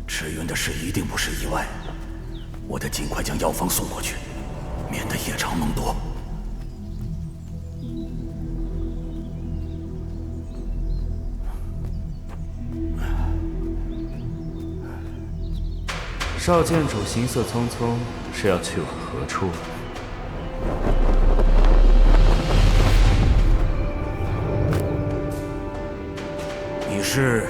赤云的事一定不是意外，我得尽快将药方送过去，免得夜长梦多。少剑主行色匆匆，是要去往何处？你是？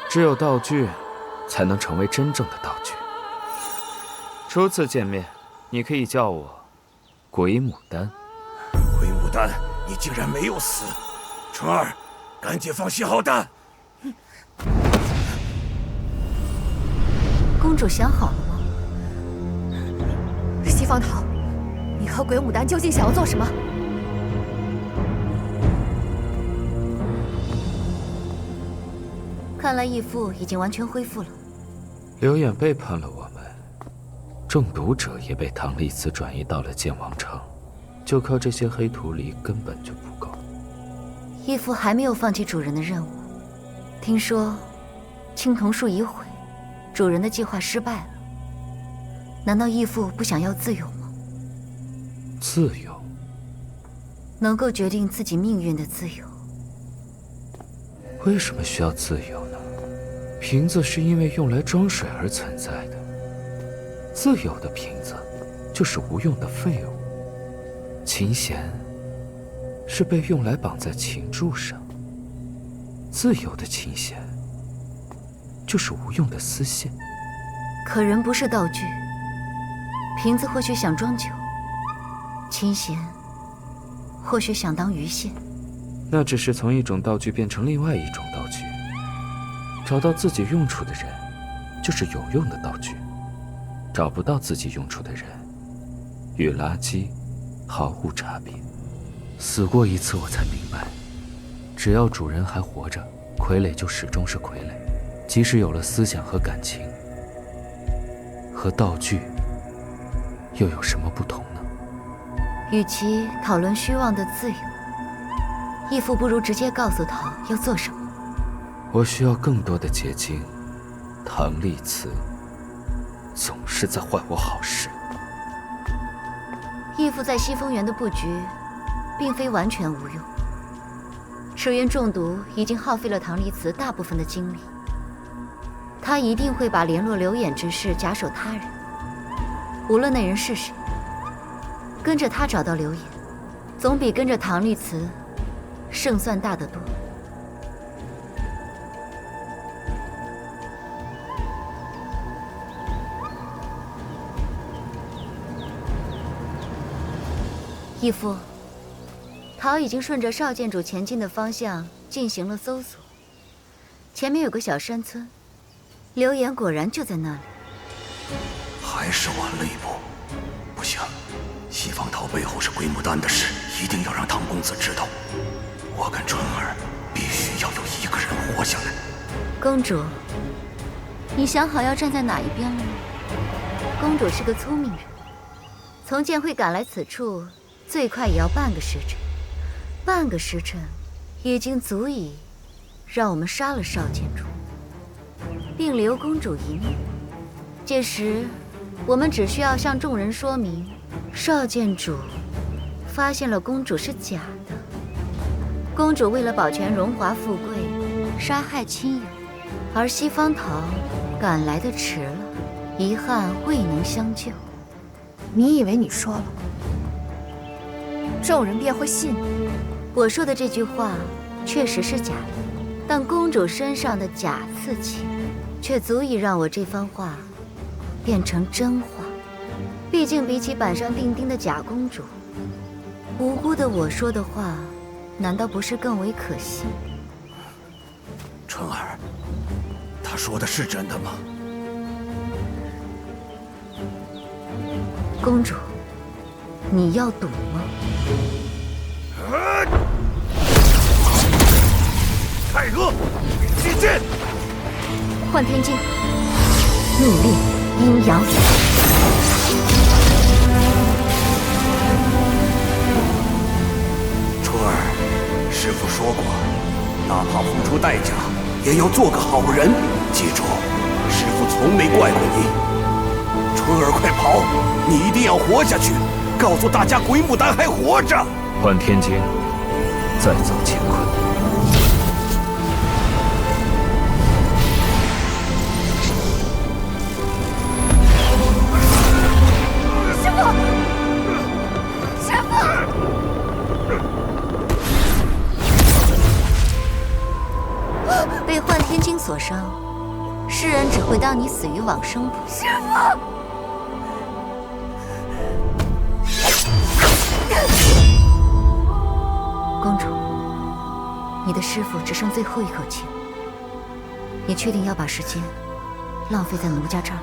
只有道具，才能成为真正的道具。初次见面，你可以叫我鬼牡丹。鬼牡丹，你竟然没有死！纯儿，赶紧放信号弹！公主想好了吗？西方桃，你和鬼牡丹究竟想要做什么？看来义父已经完全恢复了。刘远背叛了我们，中毒者也被唐丽慈转移到了剑王城，就靠这些黑土里根本就不够。义父还没有放弃主人的任务，听说青铜树已毁，主人的计划失败了。难道义父不想要自由吗？自由？能够决定自己命运的自由。为什么需要自由呢？瓶子是因为用来装水而存在的，自由的瓶子就是无用的废物。琴弦是被用来绑在琴柱上，自由的琴弦就是无用的丝线。可人不是道具，瓶子或许想装酒，琴弦或许想当鱼线。那只是从一种道具变成另外一种道具。找到自己用处的人，就是有用的道具；找不到自己用处的人，与垃圾毫无差别。死过一次，我才明白，只要主人还活着，傀儡就始终是傀儡，即使有了思想和感情，和道具又有什么不同呢？与其讨论虚妄的自由，义父不如直接告诉他要做什么。我需要更多的结晶。唐丽慈总是在坏我好事。义父在西风园的布局并非完全无用，赤云中毒已经耗费了唐丽慈大部分的精力，他一定会把联络刘演之事假手他人。无论那人是谁，跟着他找到刘演，总比跟着唐丽慈胜算大得多。义父，桃已经顺着少剑主前进的方向进行了搜索，前面有个小山村，刘岩果然就在那里。还是晚了一步，不行，西方桃背后是鬼牡丹的事，一定要让唐公子知道。我跟春儿必须要有一个人活下来。公主，你想好要站在哪一边了吗？公主是个聪明人，从剑会赶来此处，最快也要半个时辰。半个时辰，已经足以让我们杀了少剑主，并留公主一命。届时，我们只需要向众人说明，少剑主发现了公主是假的，公主为了保全荣华富贵，杀害亲友，而西方桃赶来的迟了，遗憾未能相救。你以为你说了，众人便会信你。我说的这句话确实是假的，但公主身上的假刺青，却足以让我这番话变成真话。毕竟比起板上钉钉的假公主，无辜的我说的话，难道不是更为可信？春儿，他说的是真的吗？公主，你要赌吗？太热，击剑！幻天经，逆烈阴阳。春儿，师父说过，哪怕付出代价，也要做个好人。记住，师父从没怪过你。春儿，快跑！你一定要活下去，告诉大家鬼牡丹还活着。幻天经，再造乾坤。被幻天经所伤，世人只会当你死于往生卜。师父，公主，你的师父只剩最后一口气了，你确定要把时间浪费在奴家这儿？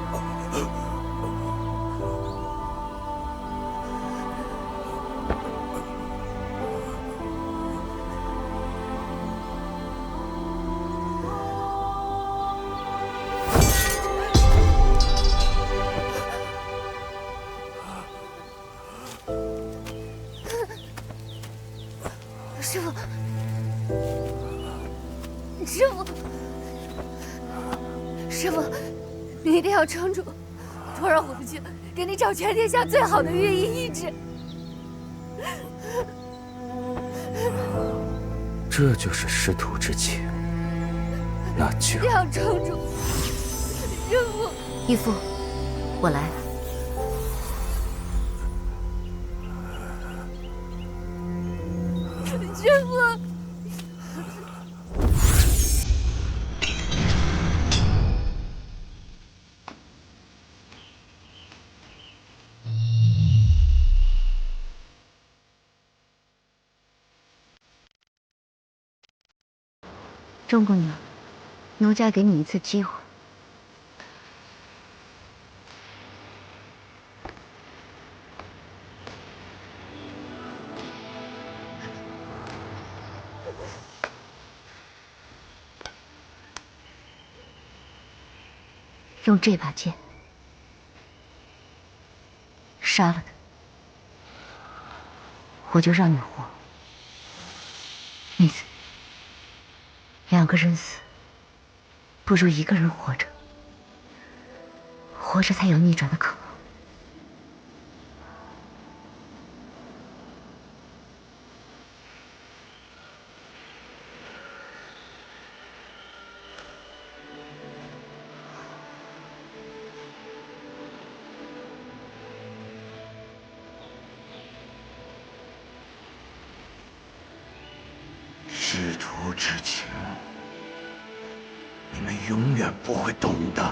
师父，师父，师父，你一定要撑住，托儿回去给你找全天下最好的御医医治。这就是师徒之情，那就一定要撑住，师父。义父，我来。师父。钟姑娘，奴家给你一次机会。用这把剑杀了他，我就让你活。你死，两个人死，不如一个人活着，活着才有逆转的可能。师徒之情，你们永远不会懂的。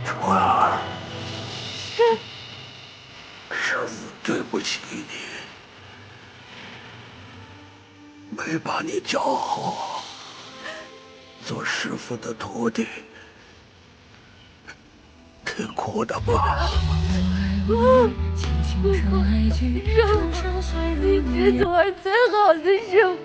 春儿，师父对不起你。没把你教好，做师父的徒弟，挺苦的吧？师父，你是徒儿最好的师父。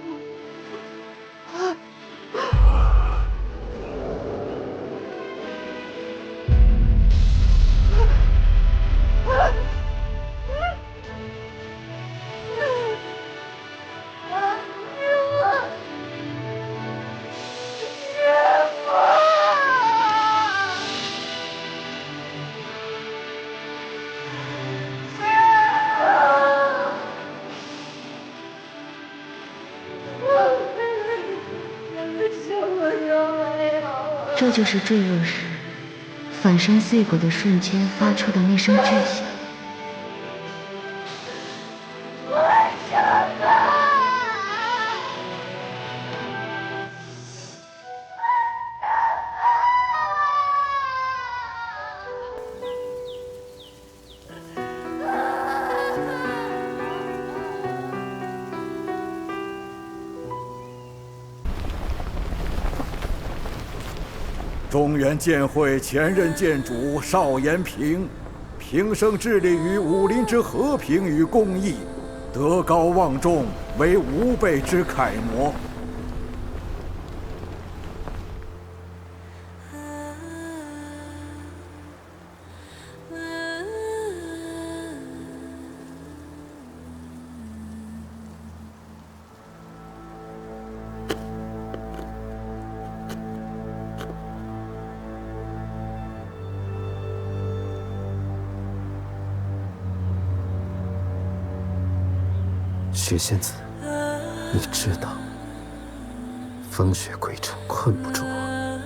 这就是坠落时粉身碎骨的瞬间发出的那声巨响。中原剑会前任剑主邵延平，平生致力于武林之和平与公义，德高望重，为吾辈之楷模。雪仙子，你知道，风雪鬼城困不住我。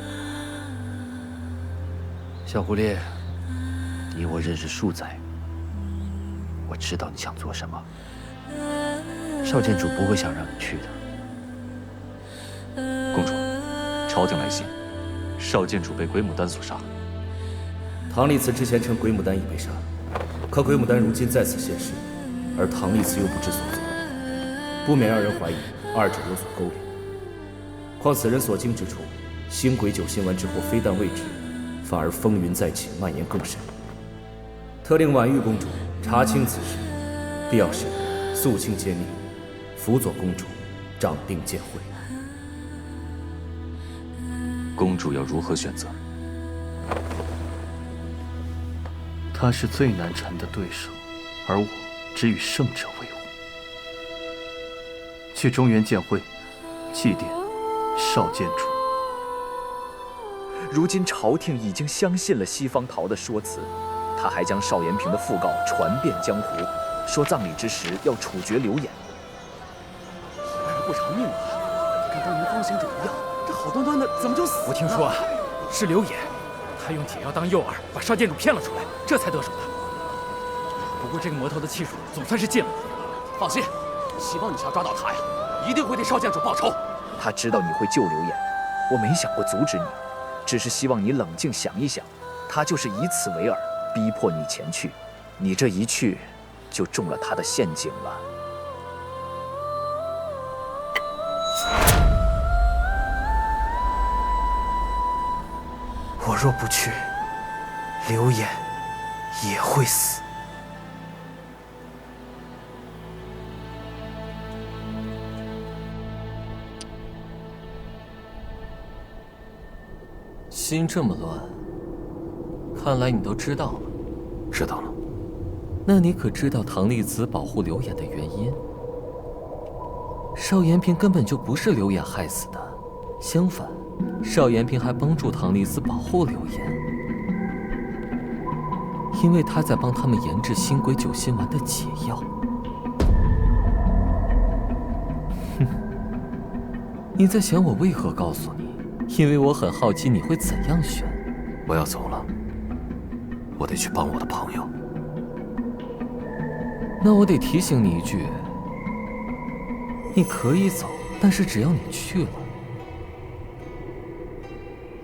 小狐狸，你我认识数载，我知道你想做什么。少剑主不会想让你去的。公主，朝廷来信，少剑主被鬼牡丹所杀。唐丽慈之前称鬼牡丹已被杀，可鬼牡丹如今再次现世，而唐丽慈又不知所踪。不免让人怀疑二者有所勾连。况此人所经之处，星鬼9星完之后，非但未止，反而风云再起，蔓延更甚。特令婉玉公主查清此事，必要时肃清揭秘，辅佐公主掌定剑会。公主要如何选择？他是最难缠的对手，而我只与胜者为伍。去中原剑会，祭奠少剑主。如今朝廷已经相信了西方桃的说辞，他还将邵延平的讣告传遍江湖，说葬礼之时要处决刘演。不偿命啊！跟当年方行者一样，这好端端的怎么就死了？我听说是刘演，他用解药当诱饵，把少剑主骗了出来，这才得手的。不过这个魔头的气数总算是尽了。放心，希望你只要抓到他呀，一定会替少剑主报仇。他知道你会救刘演，我没想过阻止你，只是希望你冷静想一想，他就是以此为饵，逼迫你前去。你这一去，就中了他的陷阱了。我若不去，刘演也会死。心这么乱，看来你都知道了。知道了。那你可知道唐丽子保护刘演的原因？邵延平根本就不是刘演害死的，相反，邵延平还帮助唐丽子保护刘演，因为他在帮他们研制星鬼9星丸的解药。哼，你在想我为何告诉你？因为我很好奇你会怎样选。我要走了，我得去帮我的朋友。那我得提醒你一句，你可以走，但是只要你去了，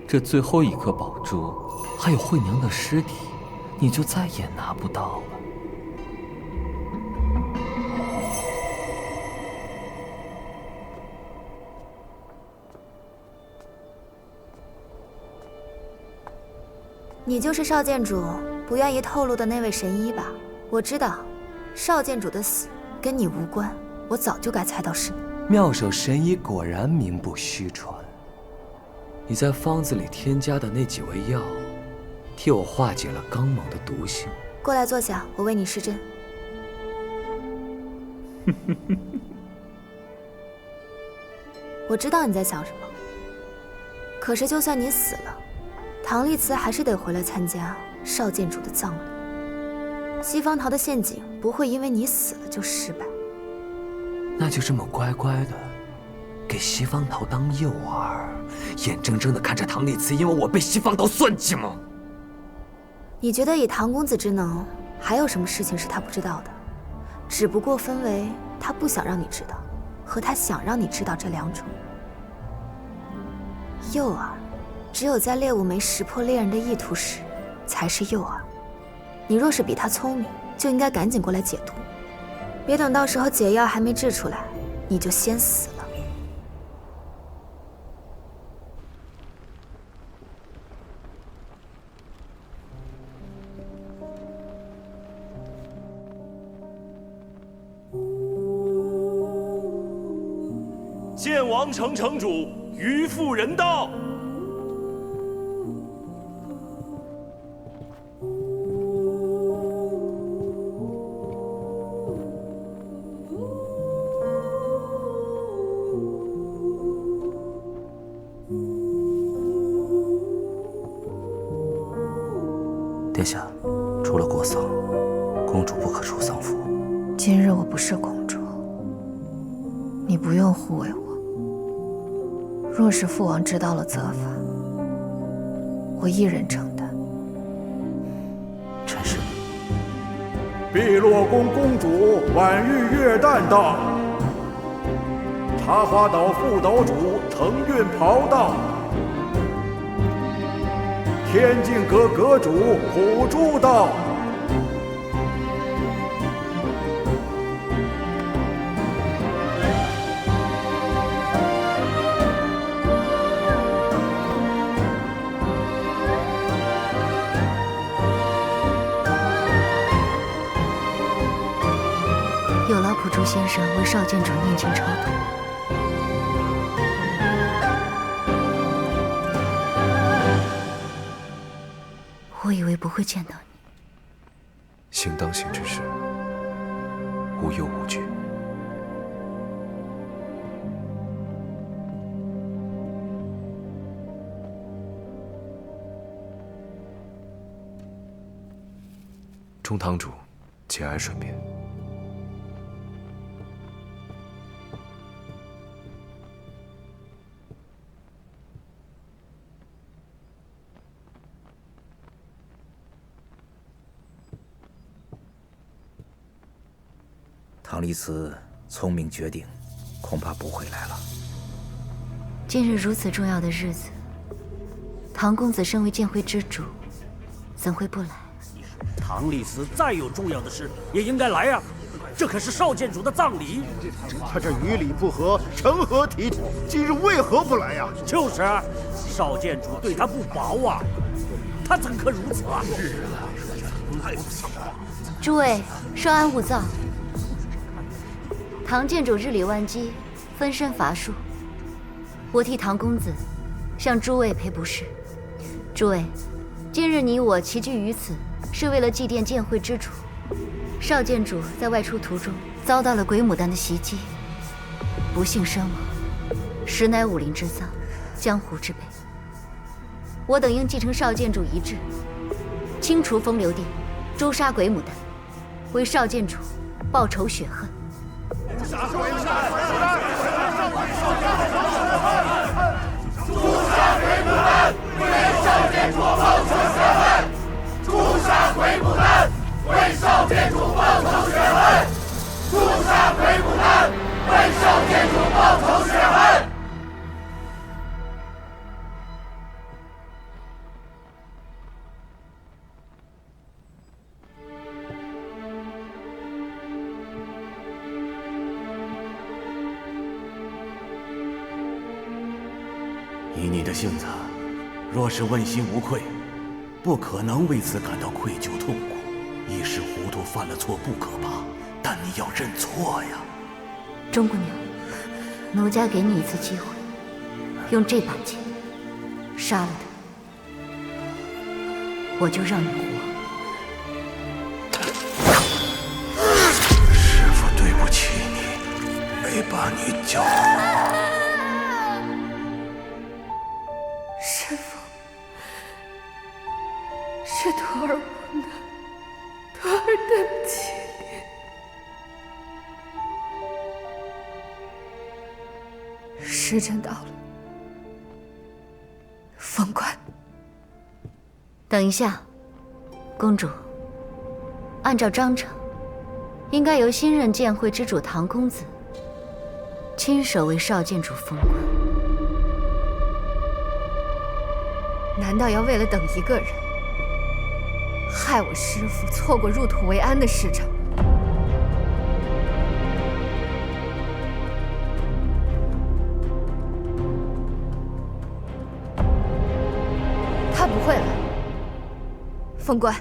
这最后一颗宝珠，还有惠娘的尸体，你就再也拿不到了。你就是少剑主不愿意透露的那位神医吧？我知道，少剑主的死跟你无关，我早就该猜到是你。妙手神医果然名不虚传。你在方子里添加的那几味药，替我化解了刚猛的毒性。过来坐下，我为你施针。我知道你在想什么，可是就算你死了，唐丽慈还是得回来参加少剑主的葬礼。西方桃的陷阱不会因为你死了就失败。那就这么乖乖的给西方桃当诱饵，眼睁睁地看着唐丽慈因为我被西方桃算计吗？你觉得以唐公子之能，还有什么事情是他不知道的？只不过分为他不想让你知道，和他想让你知道这两种。诱饵，只有在猎物没识破猎人的意图时，才是诱饵。你若是比他聪明，就应该赶紧过来解毒，别等到时候解药还没制出来，你就先死了。献王城城主于妇人到。殿下，除了过丧，公主不可出丧服。今日我不是公主，你不用护卫我。若是父王知道了责罚，我一人承担。臣是。碧落宫公主婉玉月旦到。茶花岛副岛主承运袍到。天境阁阁主虎珠到。有劳普珠先生为少监主念经超度。我以为不会见到你。行当行之事，无忧无惧。中堂主，节哀顺变。唐丽慈聪明绝顶，恐怕不会来了。今日如此重要的日子，唐公子身为剑会之主，怎会不来？唐丽慈再有重要的事，也应该来呀！这可是少监主的葬礼。他这与理不合，成何体统？今日为何不来呀？就是，少监主对他不薄啊，他怎可如此啊？是啊，诸位稍安勿躁。唐剑主日理万机，分身乏术，我替唐公子向诸位赔不是。诸位，今日你我齐聚于此，是为了祭奠剑会之主。少剑主在外出途中遭到了鬼牡丹的袭击，不幸身亡，实乃武林之丧，江湖之悲。我等应继承少剑主遗志，清除风流殿，诛杀鬼牡丹，为少剑主报仇雪恨。诛杀鬼牡丹！为少监主报仇雪恨！诛杀鬼牡丹！为少监主报仇雪恨！诛杀鬼牡丹！为少监主报仇雪恨！以你的性子，若是问心无愧，不可能为此感到愧疚痛苦。一时糊涂犯了错不可怕，但你要认错呀。钟姑娘，奴家给你一次机会，用这把剑杀了他，我就让你活。师父对不起你，没把你教好。师父，是徒儿无能，徒儿对不起你。时辰到了，凤冠。等一下，公主，按照章程，应该由新任剑会之主唐公子亲手为少剑主封冠。难道要为了等一个人，害我师父错过入土为安的时辰？他不会了，凤冠。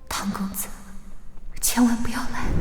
唐公子，千万不要来。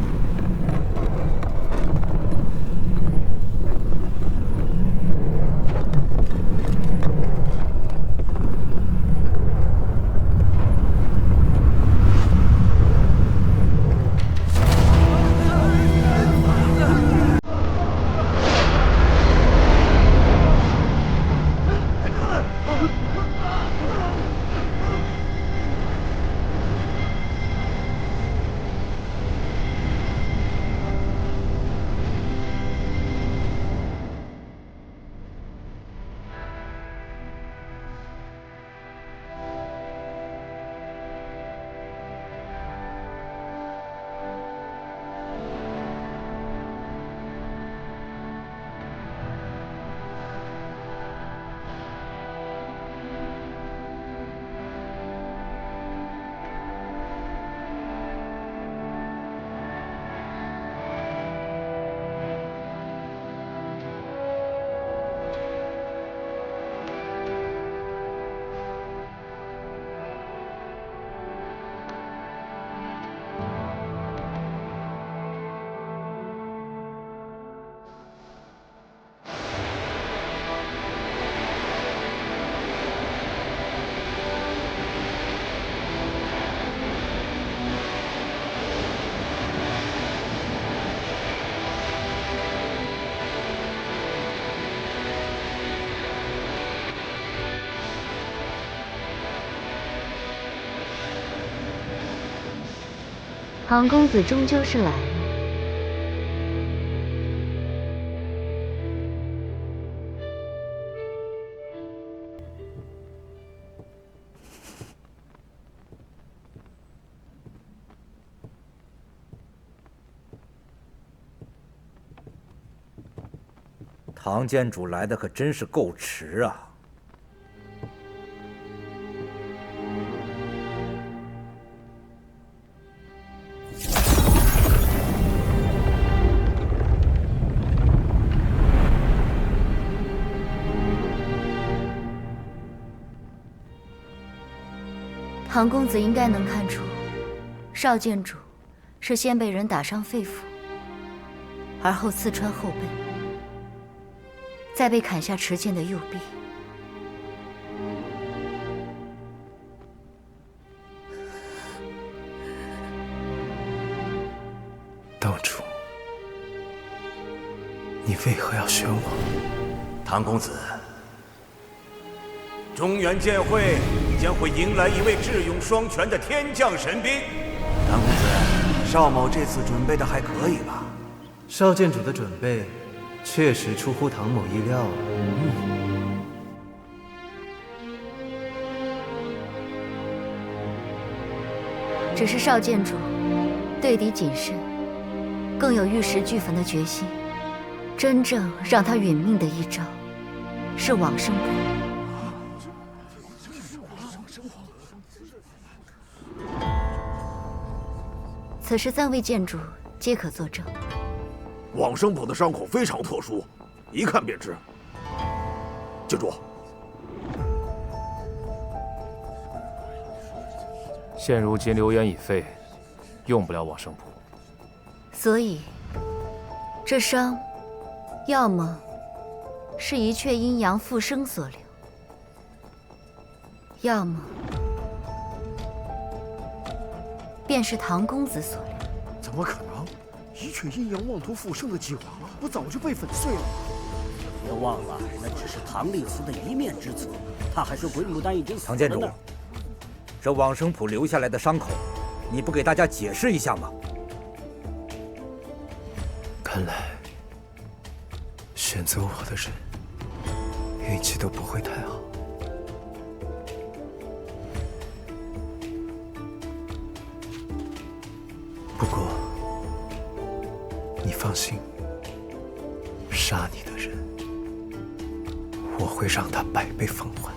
唐公子终究是来了。唐监主来的可真是够迟啊！唐公子应该能看出，少剑主是先被人打伤肺腑，而后刺穿后背，再被砍下持剑的右臂。道主，你为何要选我？唐公子，中原剑会将会迎来一位智勇双全的天降神兵。唐公子，邵某这次准备的还可以吧？少剑主的准备确实出乎唐某意料。只是少剑主对敌谨慎，更有玉石俱焚的决心。真正让他殒命的一招，是往生谱。此时3位剑主皆可作证。往生谱的伤口非常特殊，一看便知。剑主，现如今流言已废，用不了往生谱。所以，这伤，要么是一阙阴阳复生所留，要么便是唐公子所留。怎么可能？一阙阴阳妄图复生的计划，不早就被粉碎了吗？别忘了，那只是唐立慈的一面之词，他还说鬼牡丹已经死了呢。唐监主，这往生谱留下来的伤口，你不给大家解释一下吗？看来，选择我的人运气都不会太好。不过，你放心，杀你的人，我会让他百倍奉还。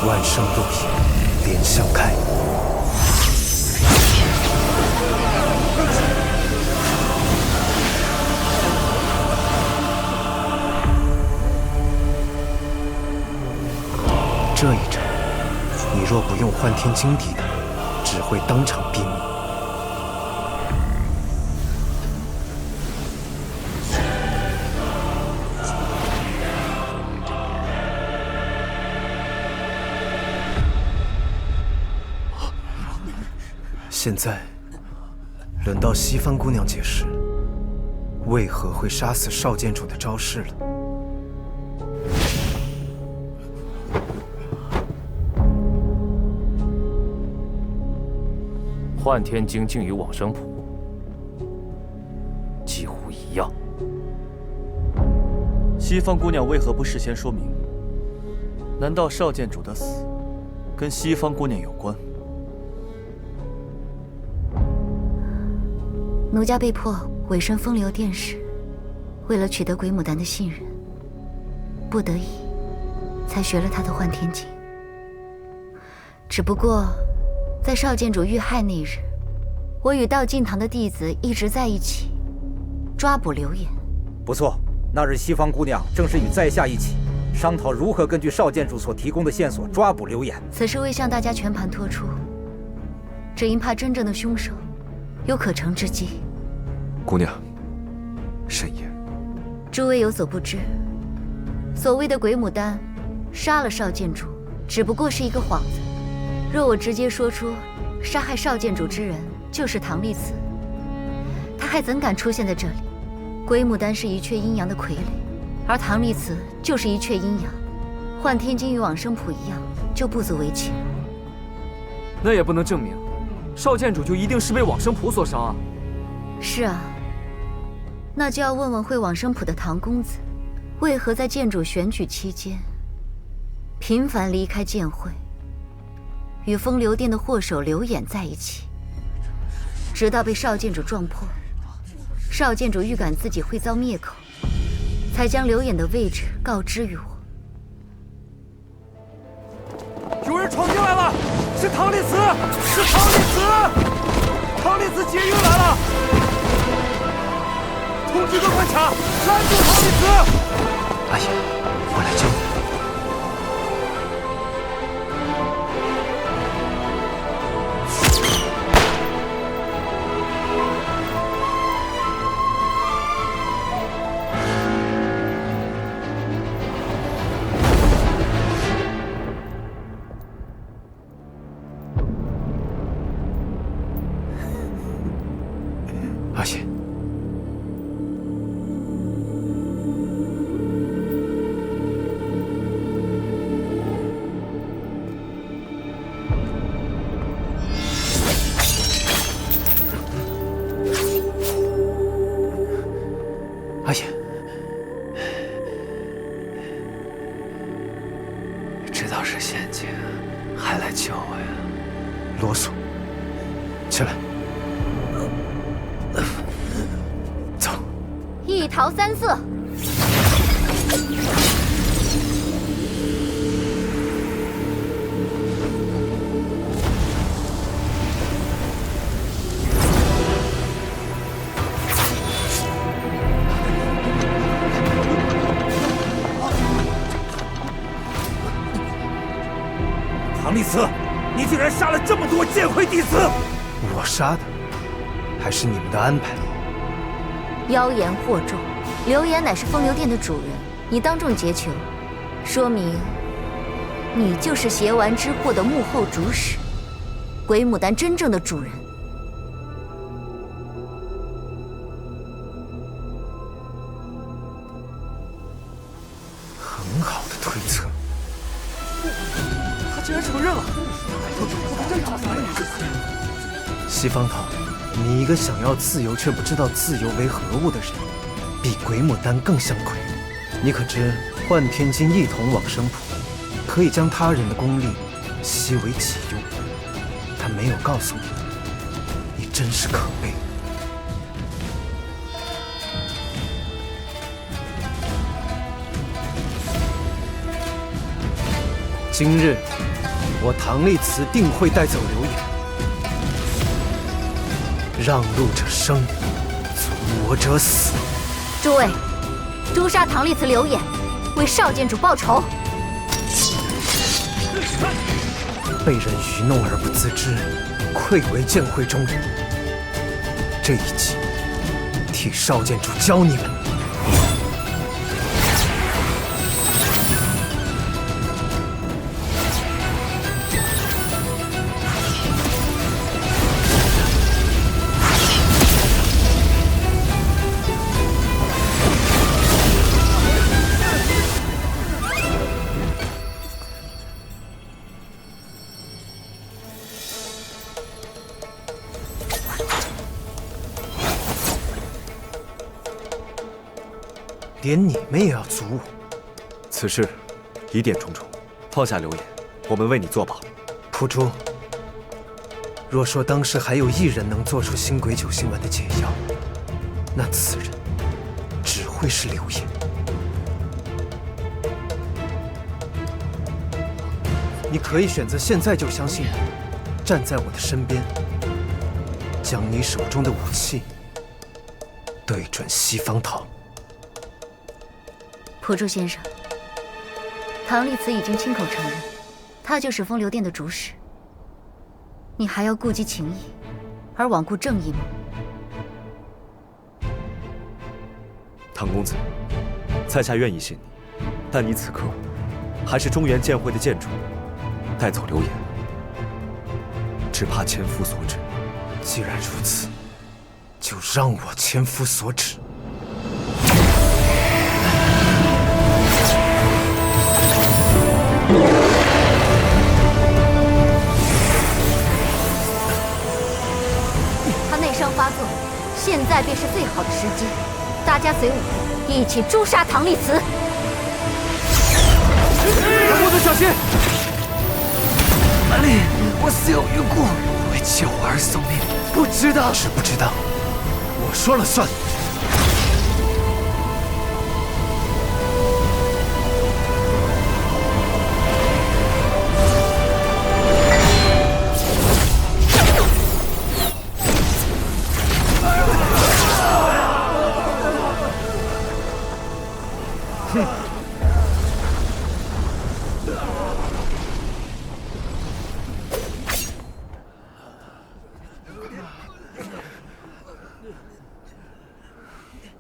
万圣路野，莲香开。这一战，你若不用幻天经抵挡，只会当场毙命。现在，轮到西方姑娘解释，为何会杀死少剑主的招式了。幻天经竟与往生谱几乎一样。西方姑娘为何不事先说明？难道少剑主的死跟西方姑娘有关？奴家被迫委身风流殿时，为了取得鬼牡丹的信任，不得已才学了他的幻天经。只不过，在少剑主遇害那日，我与道静堂的弟子一直在一起抓捕流言。不错，那日西方姑娘正是与在下一起商讨如何根据少剑主所提供的线索抓捕流言。此事未向大家全盘托出，只因怕真正的凶手有可乘之机。姑娘，慎言。诸位有所不知，所谓的鬼牡丹杀了少剑主，只不过是一个幌子。若我直接说出杀害少剑主之人就是唐丽慈，他还怎敢出现在这里？鬼牡丹是一阙阴阳的傀儡，而唐丽慈就是一阙阴阳，幻天经与往生谱一样，就不足为奇。那也不能证明少剑主就一定是被往生谱所杀啊。是啊，那就要问问会往生谱的唐公子，为何在剑主选举期间频繁离开剑会，与风流殿的祸首刘演在一起，直到被少剑主撞破，少剑主预感自己会遭灭口，才将刘演的位置告知于我。有人闯进来了，是唐丽慈，是唐丽慈，唐丽慈劫狱来了！同志们快查，拦住唐丽慈！阿爷，我来救你。阿爷，阿爷，知道是陷阱，还来救我呀？啰嗦，起来。一桃三色。唐丽慈，你竟然杀了这么多剑会弟子！我杀的，还是你们的安排？妖言惑众，刘岩乃是风流殿的主人，你当众劫囚，说明你就是邪丸之祸的幕后主使，鬼牡丹真正的主人。很好的推测。他竟然承认了！西方桃，你一个想要自由却不知道自由为何物的人，比鬼牡丹更像鬼。你可知幻天金一统往生谱，可以将他人的功力悉为己用？他没有告诉你，你真是可悲。今日，我唐立慈定会带走刘演，让路者生，阻我者死。诸位，诛杀唐立慈、刘演，为少剑主报仇。被人愚弄而不自知，愧为剑会中人。这一击，替少剑主教你们。连你们也要阻我？此事疑点重重，放下刘演，我们为你作保。蒲珠，若说当时还有一人能做出新鬼酒心丸的解药，那此人只会是刘演。你可以选择现在就相信我，站在我的身边，将你手中的武器对准西方桃。蒲珠先生，唐立慈已经亲口承认，他就是风流殿的主使。你还要顾及情义，而罔顾正义吗？唐公子，在下愿意信你，但你此刻还是中原剑会的剑主，带走刘演，只怕千夫所指。既然如此，就让我千夫所指。他内伤发作，现在便是最好的时机。大家随我一起诛杀唐立慈。唐公子小心！兰丽，我死有余辜，为救我而送命，不值当。知不值当，我说了算。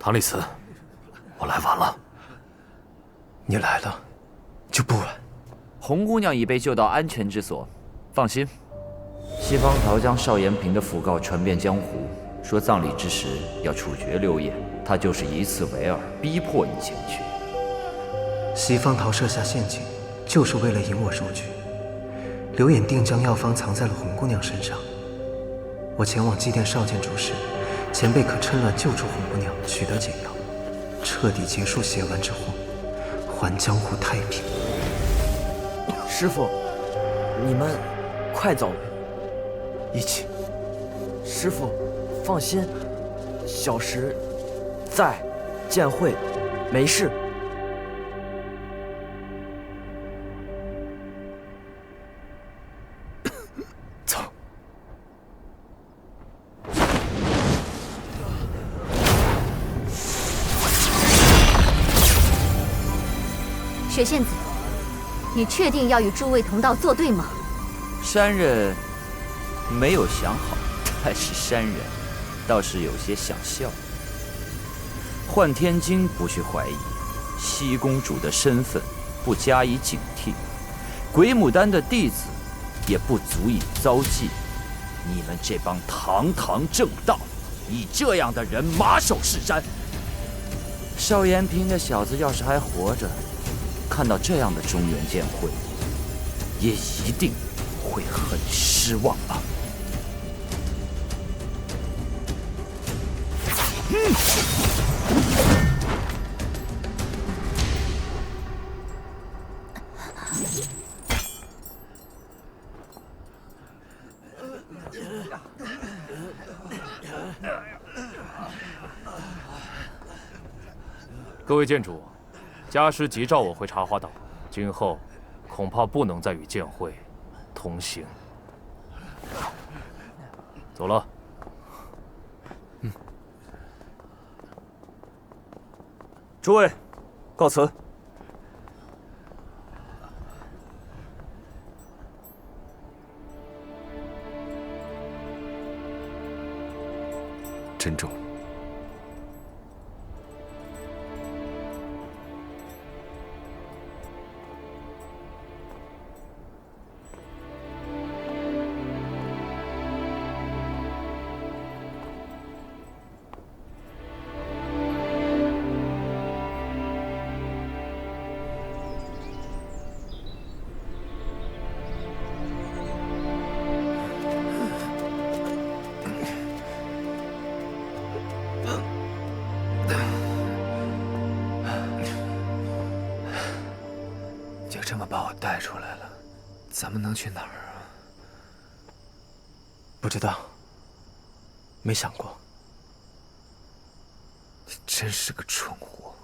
唐立慈，我来晚了。你来了，就不晚。红姑娘已被救到安全之所，放心。西方桃将邵延平的讣告传遍江湖，说葬礼之时要处决刘演，他就是以此为饵，逼迫你前去。西方桃设下陷阱，就是为了引我入局。刘演定将药方藏在了红姑娘身上。我前往祭奠少剑主时，前辈可趁乱救出红姑娘，取得解药，彻底结束邪丸之祸，还江湖太平。师父，你们快走，一起。师父，放心，小石在，剑会没事。走。雪仙子，你确定要与诸位同道作对吗？山人没有想好，但是山人倒是有些想笑。幻天惊不去怀疑，西公主的身份不加以警惕，鬼牡丹的弟子也不足以遭忌。你们这帮堂堂正道，以这样的人马首是瞻。邵延平那小子要是还活着，看到这样的中原剑会，也一定会很失望吧。各位剑主，家师急召我回茶花岛，今后恐怕不能再与剑会同行。走了。诸位，告辞。珍重。就这么把我带出来了，咱们能去哪儿啊？不知道，没想过。你真是个蠢货。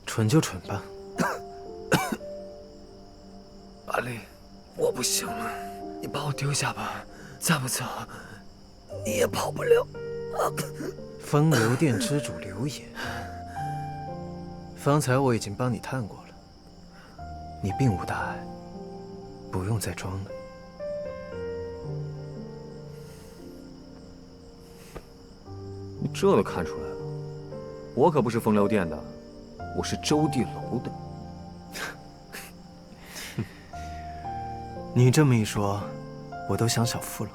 蠢就蠢吧。阿丽，我不行了，你把我丢下吧，再不走，你也跑不了。风流殿之主刘野，方才我已经帮你探过了，你并无大碍，不用再装了。你这都看出来了？我可不是风流殿的，我是周地楼的。你这么一说，我都想小腹了。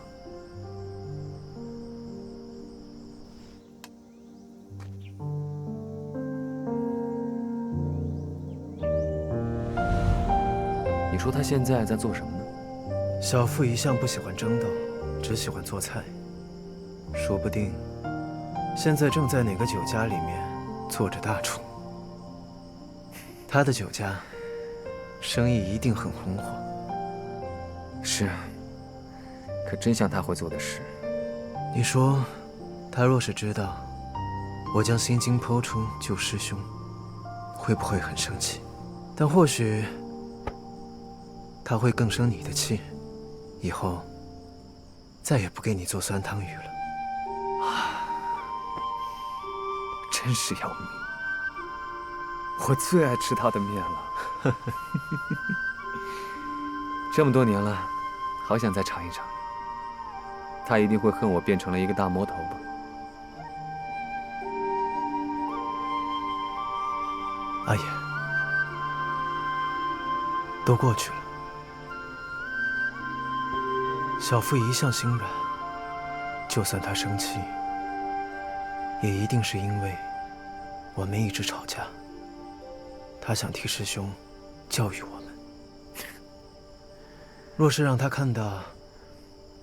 你说他现在在做什么呢？小腹一向不喜欢争斗，只喜欢做菜。说不定，现在正在哪个酒家里面做着大厨。他的酒家，生意一定很红火。是啊，可真像他会做的事。你说，他若是知道我将心经剖出救师兄，会不会很生气？但或许他会更生你的气，以后再也不给你做酸汤鱼了。啊，真是要命！我最爱吃他的面了。这么多年了，好想再尝一尝。他一定会恨我变成了一个大魔头吧？阿爷，都过去了。小腹一向心软，就算他生气，也一定是因为我们一直吵架。他想替师兄教育我们。若是让他看到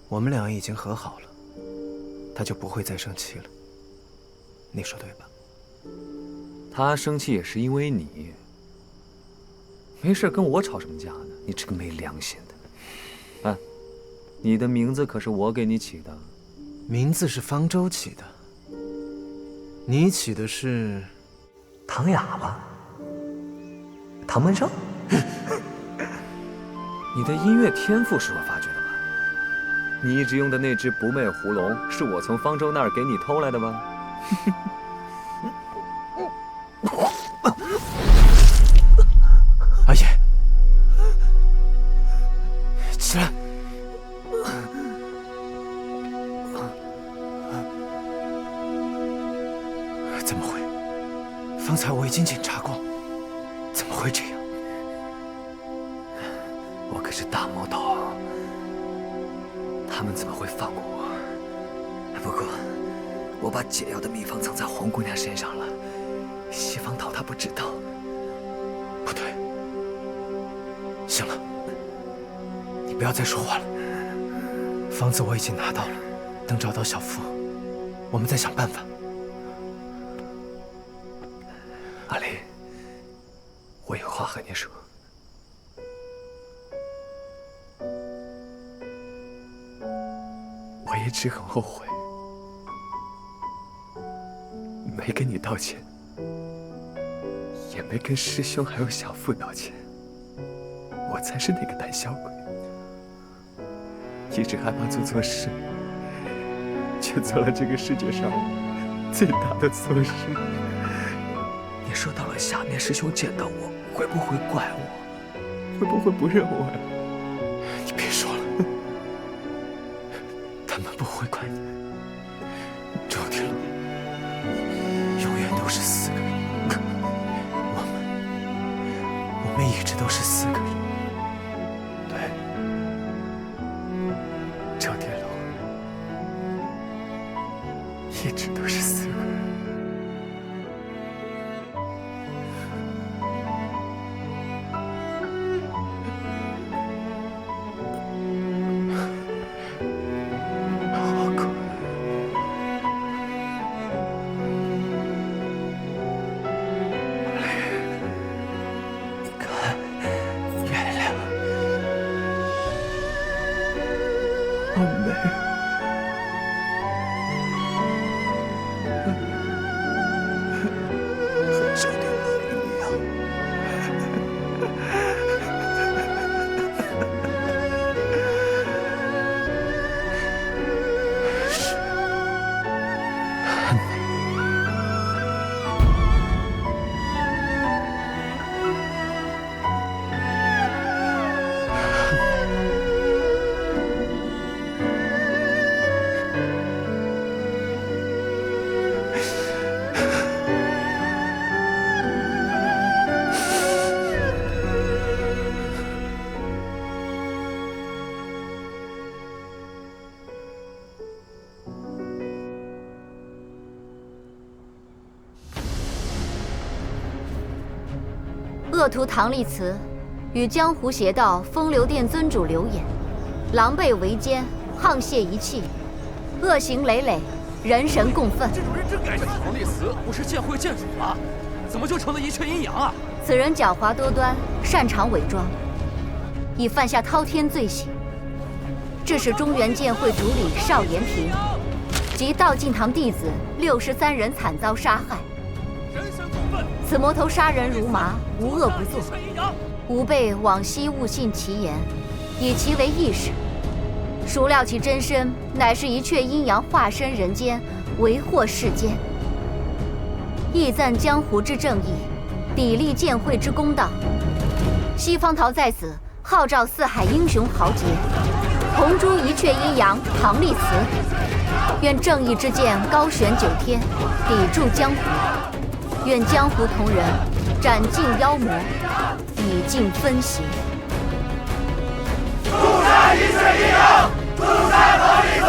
我们俩已经和好了，他就不会再生气了。你说对吧？他生气也是因为你。没事跟我吵什么架呢？你这个没良心的！啊，你的名字可是我给你起的。名字是方舟起的，你起的是唐哑巴、唐门生。你的音乐天赋是我发掘的吧？你一直用的那只不媚葫芦，是我从方舟那儿给你偷来的吧？阿爷，起来！怎么会？方才我已经检查过，怎么会这样？可是大魔头，他们怎么会放过我？不过，我把解药的秘方藏在红姑娘身上了，西方桃她不知道。不对，行了，你不要再说话了。方子我已经拿到了，等找到小夫，我们再想办法。阿离，我有话和你说。我一直很后悔，没跟你道歉，也没跟师兄还有小父道歉。我才是那个胆小鬼，一直害怕做错事，却做了这个世界上最大的错事。你说到了下面师兄见到我，会不会怪我？会不会不认我呀？你别说了，他们不会怪你。周天龙，永远都是4个人，我们一直都是4个人。对，周天龙一直都是4个人。恶徒唐立慈与江湖邪道风流殿尊主刘演狼狈为奸，沆瀣一气，恶行累累，人神共愤。这种人真该死！唐立慈不是剑会剑主吗？怎么就成了一阙阴阳啊？此人狡猾多端，擅长伪装，已犯下滔天罪行，致使中原剑会主理邵延平及道静堂弟子63人惨遭杀害。此魔头杀人如麻，无恶不作，吾辈往昔误信其言，以其为义士，孰料其真身乃是一阙阴阳化身人间，为祸世间。义赞江湖之正义，砥砺剑会之公道。西方桃在此号召4海英雄豪杰，同诛一阙阴阳唐立慈，愿正义之剑高悬9天，砥柱江湖。愿江湖同仁斩尽妖魔，以尽分邪。诛杀一阙阴阳，诛杀唐立慈！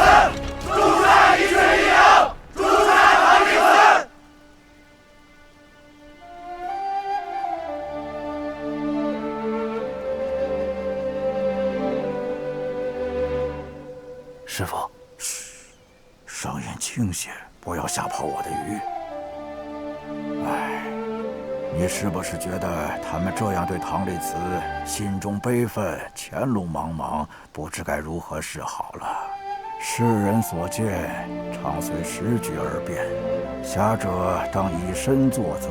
诛杀一阙阴阳，诛杀唐立慈！师傅，声音轻些，不要吓跑我的鱼。哎，你是不是觉得他们这样对唐立慈，心中悲愤，前路茫茫，不知该如何是好了？世人所见，常随时局而变，侠者当以身作则，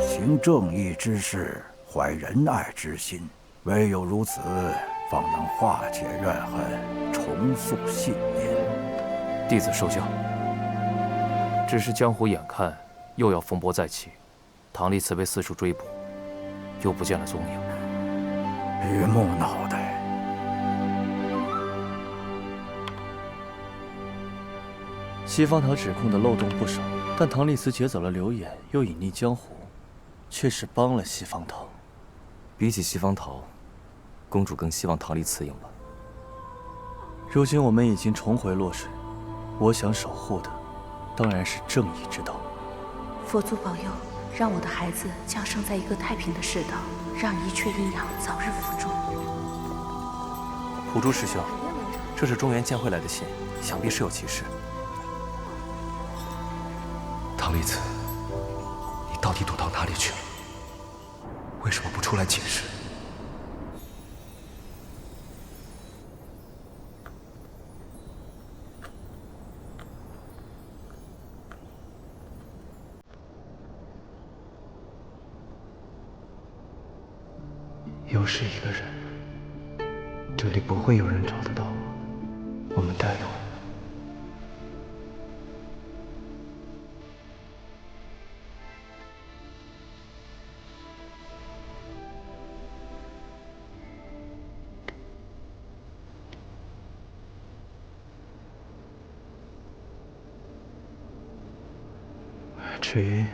行正义之事，怀仁爱之心，唯有如此，方能化解怨恨，重塑信念。弟子受教。只是江湖眼看又要风波再起，唐立慈被四处追捕，又不见了踪影。榆木脑袋。西方桃指控的漏洞不少，但唐立慈劫走了刘演，又隐匿江湖，却是帮了西方桃。比起西方桃，公主更希望唐丽辞赢吧。如今我们已经重回洛水，我想守护的当然是正义之道。佛祖保佑，让我的孩子降生在一个太平的世道，让一阙阴阳早日伏诛。普珠师兄，这是中原剑会来的信，想必是有其事。唐丽子，你到底躲到哪里去了？为什么不出来解释？又是一个人，这里不会有人找得到我，我们待会。赤云，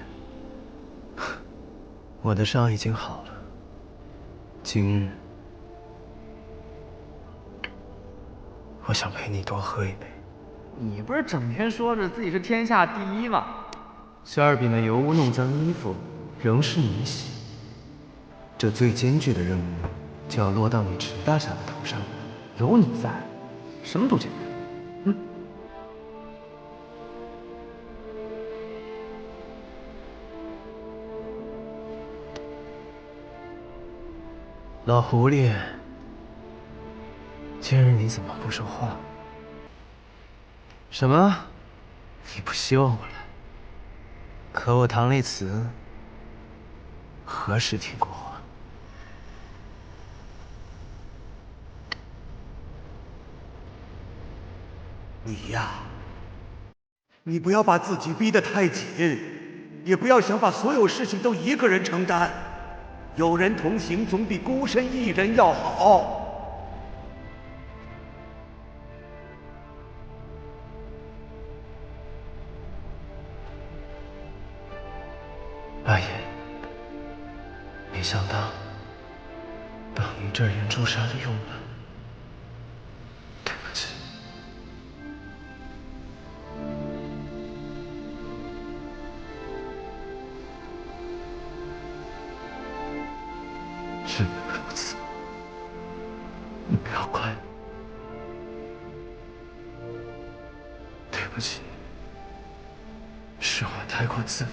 我的伤已经好了。今日，我想陪你多喝一杯。你不是整天说着自己是天下第一吗？12饼的油污弄脏衣服，仍是你洗。这最艰巨的任务，就要落到你池大侠的头上。有你在，什么都简单。老狐狸，今日你怎么不说话？什么？你不希望我来？可我唐丽慈何时听过话？你呀，你不要把自己逼得太紧，也不要想把所有事情都一个人承担。有人同行总比孤身一人要好。阿言，没想到当你这人诛杀的用了，对不起。只能如此，你不要怪我。对不起，是我太过自负。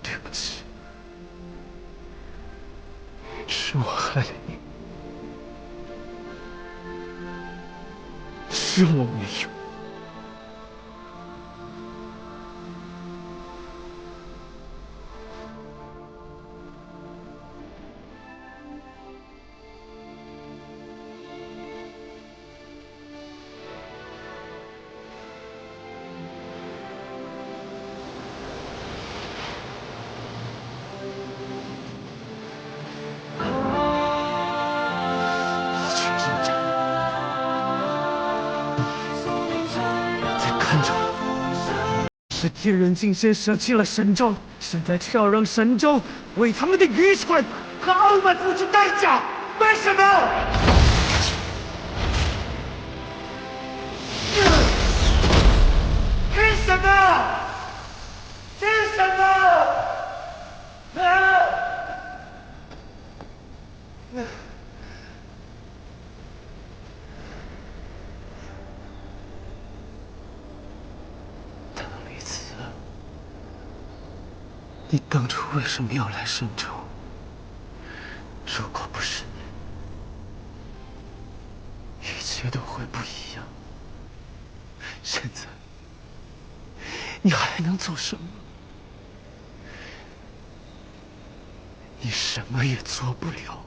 对不起，是我害了你，是我没有。是天人境先舍弃了神州，现在却要让神州为他们的愚蠢和傲慢付出代价，为什么？为什么？为什么？你当初为什么要来神州？如果不是你，一切都会不一样。现在，你还能做什么？你什么也做不了。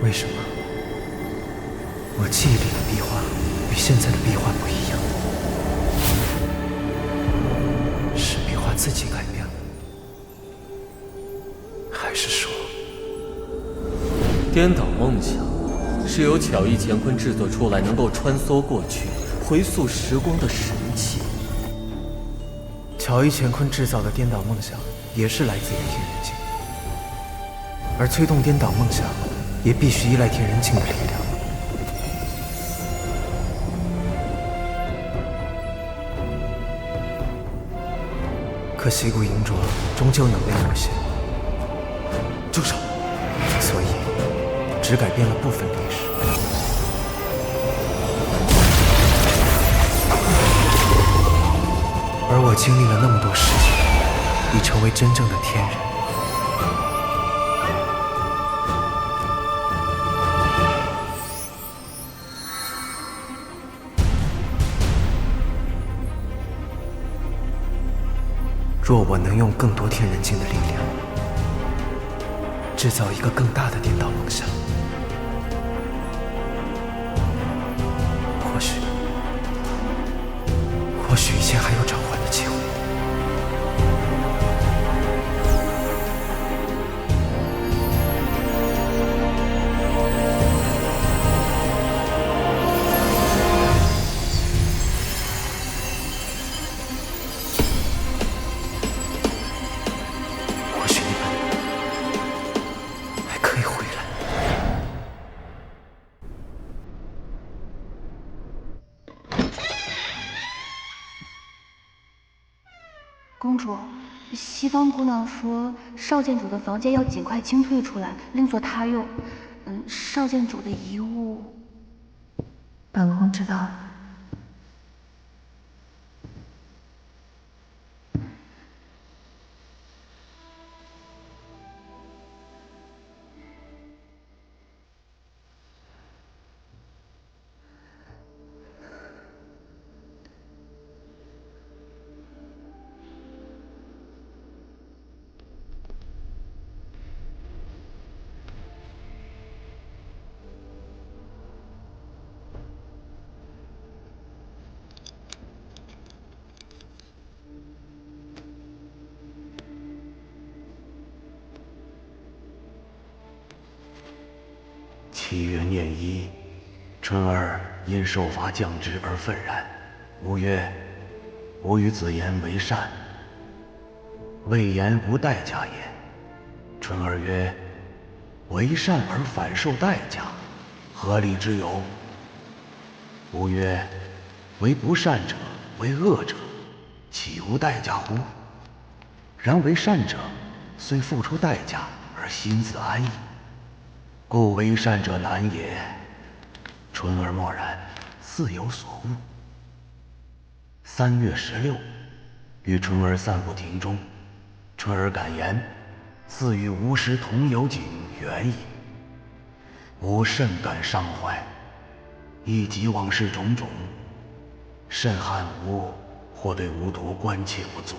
为什么？记忆里的壁画与现在的壁画不一样，是壁画自己改变了，还是说，颠倒梦想是由巧艺乾坤制作出来，能够穿梭过去、回溯时光的神器？巧艺乾坤制造的颠倒梦想也是来自于天人镜，而催动颠倒梦想也必须依赖天人镜的力量。可习古银镯终究能量有限，住手！所以只改变了部分历史。而我经历了那么多事情，已成为真正的天人。若我能用更多天人镜的力量，制造一个更大的颠倒梦想，或许以前还有转换的机会。或许你们还可以回来。公主，西方姑娘说少剑主的房间要尽快清退出来，另作他用。少剑主的遗物，本宫知道了。7月念一，春儿因受罚降职而愤然。吾曰：“吾与子言为善，未言无代价也。”春儿曰：“为善而反受代价，何理之有？”吾曰：“为不善者，为恶者，岂无代价乎？然为善者，虽付出代价而心自安逸，故为善者难也。”春儿默然，似有所悟。3月16，与春儿散步庭中，春儿感言：“似与吾师同游景，远矣。”吾甚感伤怀，忆及往事种种，甚憾吾或对吾徒关切不足，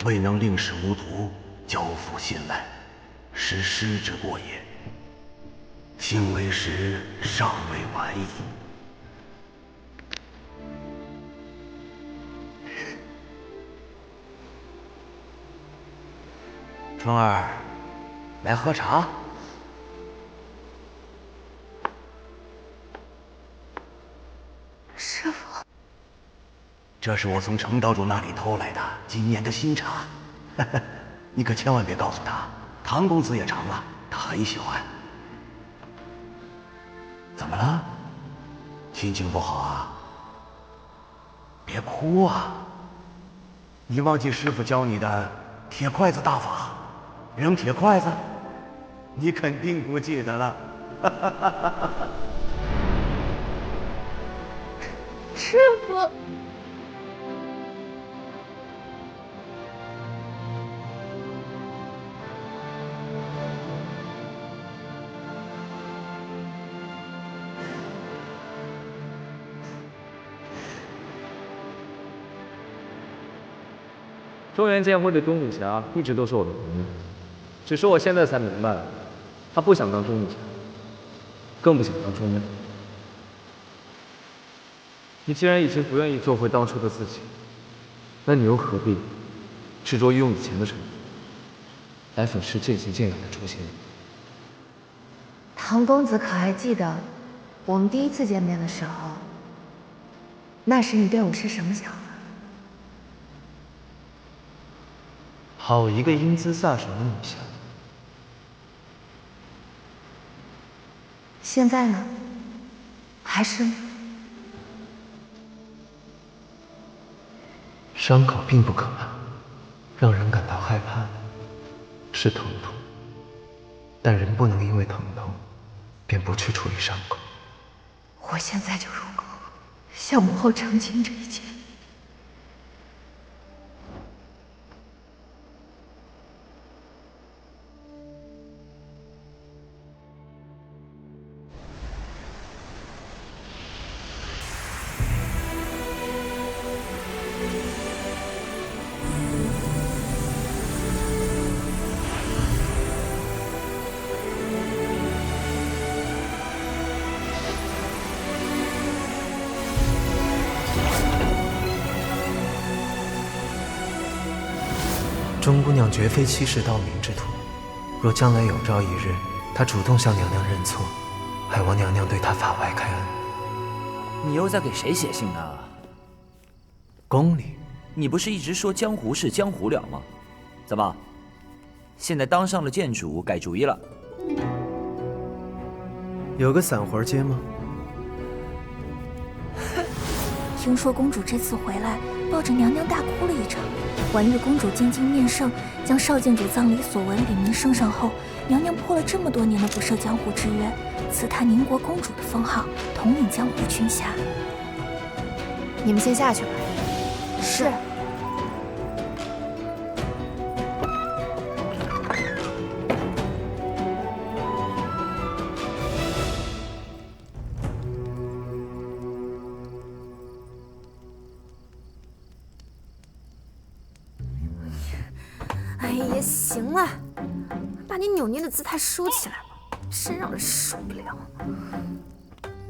未能令使吾徒交付信赖，实师之过也。幸为时尚未晚矣。春儿，来喝茶。师父，这是我从程道主那里偷来的今年的新茶，你可千万别告诉他，唐公子也尝了，他很喜欢。怎么了？心情不好啊？别哭啊！你忘记师傅教你的铁筷子大法，扔铁筷子？你肯定不记得了。师父。中原剑会的钟武侠一直都是我的朋友，只是我现在才明白，他不想当钟武侠，更不想当中原。你既然已经不愿意做回当初的自己，那你又何必执着于用以前的身份来粉饰渐行渐远的初心？唐公子可还记得我们第一次见面的时候，那时你对我是什么想法？好一个英姿飒爽的女侠。现在呢？还是吗？伤口并不可怕，让人感到害怕的是疼痛，但人不能因为疼痛便不去处理伤口。我现在就入宫，向母后澄清这一切。钟姑娘绝非欺世盗名之徒，若将来有朝一日，她主动向娘娘认错，还望娘娘对她法外开恩。你又在给谁写信呢？宫里，你不是一直说江湖事江湖了吗？怎么，现在当上了剑主，改主意了？有个散活接吗？听说公主这次回来，抱着娘娘大哭了一场。还日公主进京面圣，将少剑主葬礼所闻禀明圣上后，娘娘破了这么多年的不涉江湖之约，赐她宁国公主的封号，统领江湖群侠。你们先下去吧。是。哎呀，行了，把你扭捏的姿态收起来吧，真让人受不了。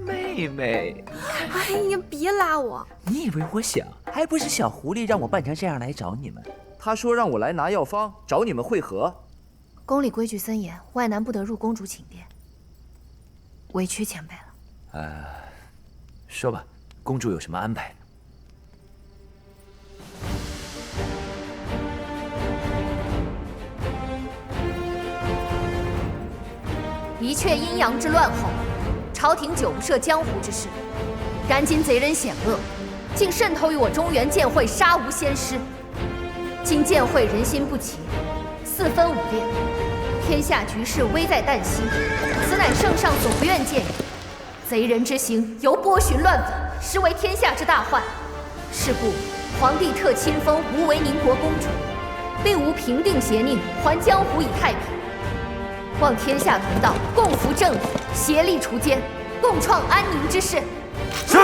妹妹，哎呀，别拉我！你以为我想？还不是小狐狸让我扮成这样来找你们。他说让我来拿药方，找你们会合。宫里规矩森严，外男不得入公主寝殿，委屈前辈了。说吧，公主有什么安排？一阙阴阳之乱后，朝廷久不涉江湖之事，然今贼人险恶，竟渗透于我中原剑会，杀无先师。今剑会人心不齐，四分五裂，天下局势危在旦夕，此乃圣上所不愿见也。贼人之行，犹剥寻乱匪，实为天下之大患。是故皇帝特亲封吾为宁国公主，令吾平定邪佞，还江湖以太平。望天下同道，共扶正义，协力除奸，共创安宁之世。是。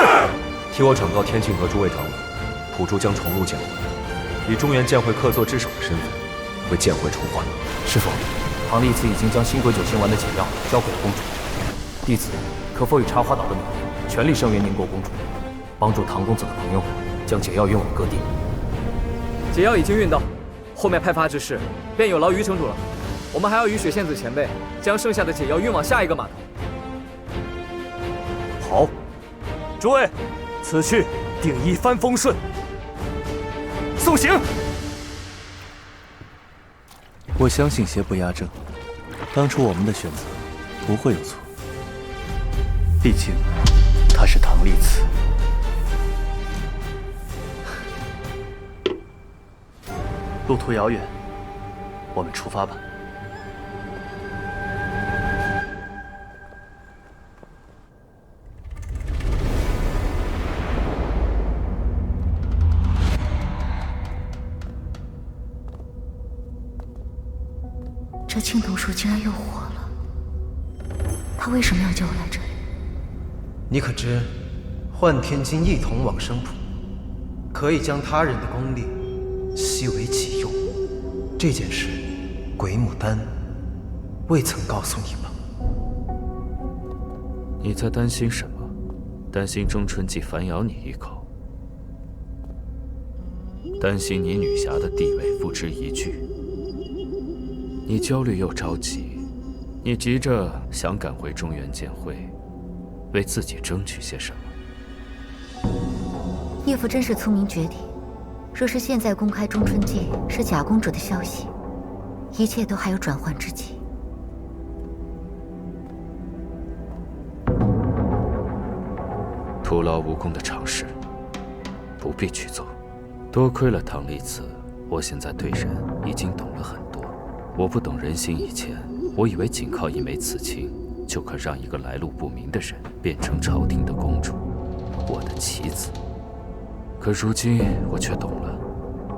替我转告天庆阁诸位长老，普珠将重入剑会，以中原剑会客座之首的身份，为剑会筹划。师父，唐丽慈已经将新阁酒新丸的解药交给了公主，弟子可否以茶花岛的名义，全力声援宁国公主，帮助唐公子的朋友们将解药运往各地？解药已经运到，后面派发之事便有劳于城主了。我们还要与雪仙子前辈将剩下的解药运往下一个码头。好，诸位，此去定一帆风顺。送行。我相信邪不压正，当初我们的选择不会有错。毕竟她是唐丽慈。路途遥远，我们出发吧。这青铜树竟然又活了，他为什么要叫我来这里？你可知，幻天金一统往生谱，可以将他人的功力悉为己用。这件事，鬼牡丹未曾告诉你吗？你在担心什么？担心中春季反咬你一口，担心你女侠的地位付之一炬。你焦虑又着急，你急着想赶回中原剑会，为自己争取些什么？义父真是聪明绝顶。若是现在公开中春季是假公主的消息，一切都还有转圜之机。徒劳无功的尝试，不必去做。多亏了唐丽慈，我现在对人已经懂了很多。我不懂人心以前，我以为仅靠一枚刺青，就可让一个来路不明的人变成朝廷的公主，我的妻子。可如今我却懂了，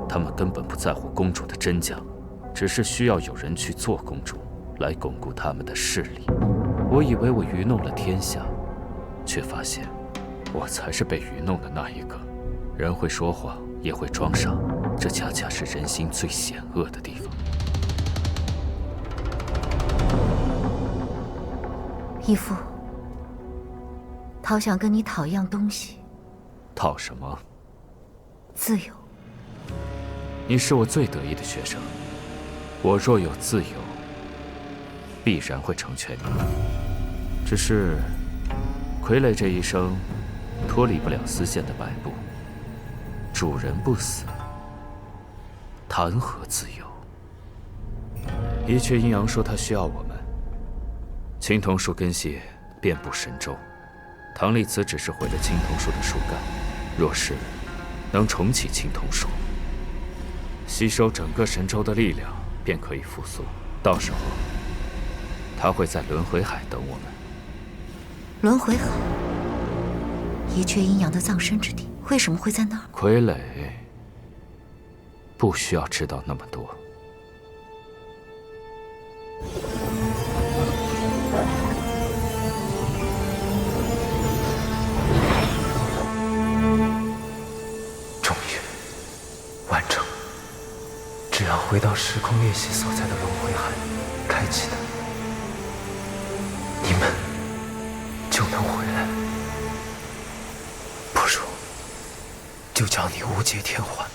他们根本不在乎公主的真假，只是需要有人去做公主，来巩固他们的势力。我以为我愚弄了天下，却发现我才是被愚弄的那一个。人会说谎，也会装傻，这恰恰是人心最险恶的地方。义父，陶想跟你讨一样东西。讨什么？自由。你是我最得意的学生，我若有自由，必然会成全你。只是，傀儡这一生脱离不了丝线的摆布，主人不死，谈何自由？一阙阴阳说他需要我们。青铜树根系遍布神州，唐丽慈只是毁了青铜树的树干，若是能重启青铜树，吸收整个神州的力量，便可以复苏。到时候，他会在轮回海等我们。轮回海，一阙阴阳的葬身之地，为什么会在那儿？傀儡不需要知道那么多。终于完成。只要回到时空裂隙所在的轮回海，开启它，你们就能回来。不如就叫你无界天环了。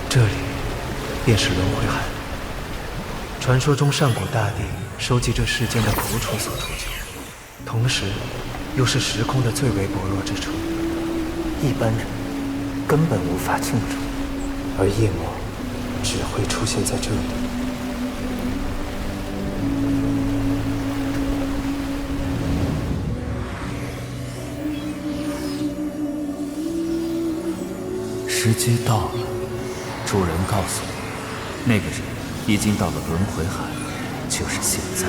这里便是轮回海。传说中上古大帝收集这世间的苦楚所铸就，同时又是时空的最为薄弱之处，一般人根本无法进入，而夜魔只会出现在这里。时机到了，主人告诉我，那个人已经到了轮回海，就是现在，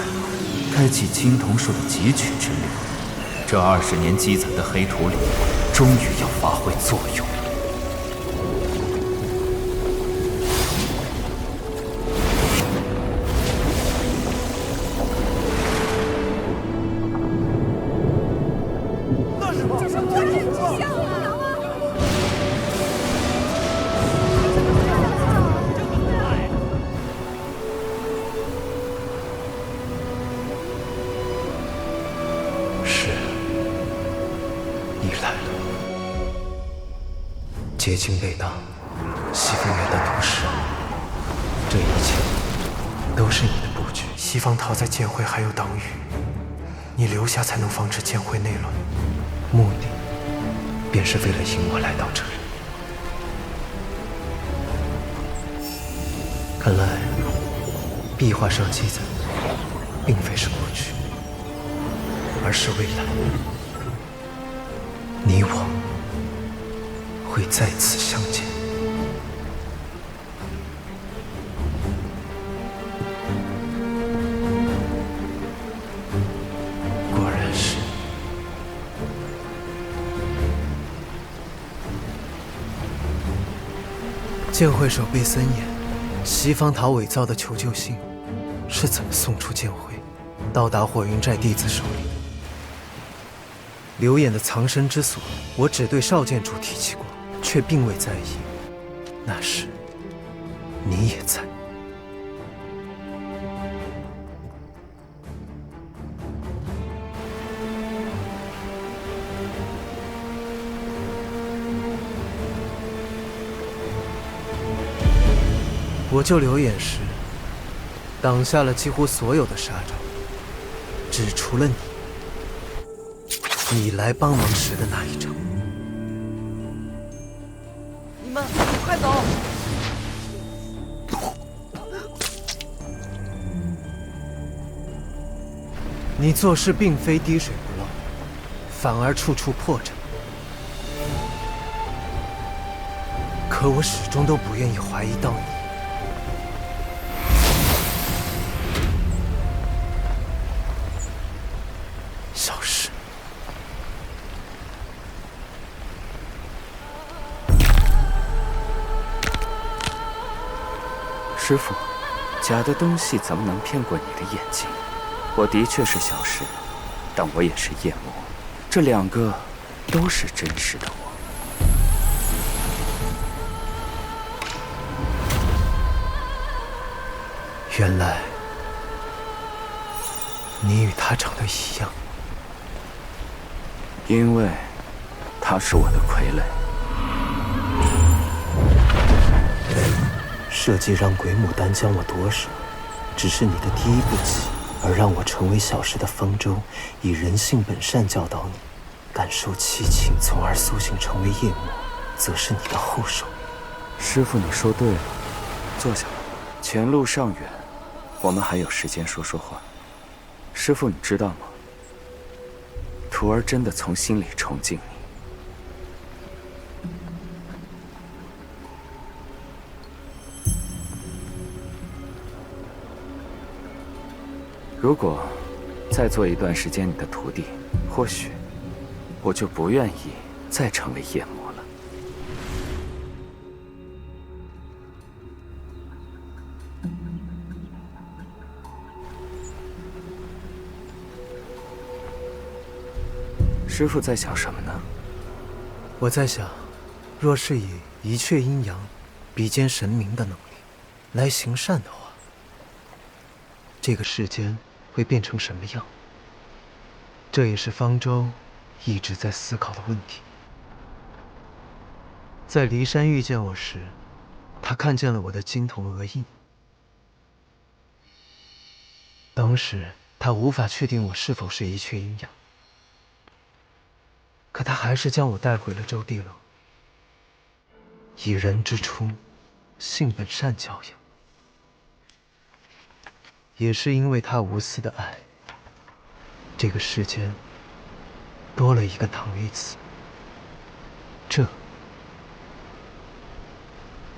开启青铜树的汲取之力。这20年积攒的黑土里，终于要发挥作用了。结晶被盗，西方元的毒誓，这一切都是你的布局。西方桃在剑会还有党羽，你留下才能防止剑会内乱，目的便是为了引我来到这里。看来壁画上记载的并非是过去，而是未来。你我会再次相见。果然是。剑会守备森严，西方桃伪造的求救信是怎么送出剑会？到达火云寨弟子手里。刘演的藏身之所，我只对少剑主提起过，却并未在意。那时，你也在。我救刘演时，挡下了几乎所有的杀招，只除了你来帮忙时的那一招。你们快走！你做事并非滴水不漏，反而处处破绽。可我始终都不愿意怀疑到你。小石，师父，假的东西怎么能骗过你的眼睛？我的确是小石，但我也是夜魔，这两个都是真实的我。原来你与他长得一样，因为他是我的傀儡。设计让鬼牡丹将我夺舍，只是你的第一步棋，而让我成为小石的方舟，以人性本善教导你，感受七情，从而苏醒成为夜魔，则是你的后手。师父，你说对了，坐下吧。前路尚远，我们还有时间说说话。师父，你知道吗？徒儿真的从心里崇敬你。如果再做一段时间你的徒弟，或许我就不愿意再成为夜魔了。师父在想什么呢？我在想，若是以一阙阴阳、比肩神明的能力来行善的话，这个世间会变成什么样？这也是方舟一直在思考的问题。在骊山遇见我时，他看见了我的金铜额印。当时他无法确定我是否是一阙阴阳，可他还是将我带回了周地楼，以人之初，性本善教养。也是因为他无私的爱，这个世间多了一个唐一子。这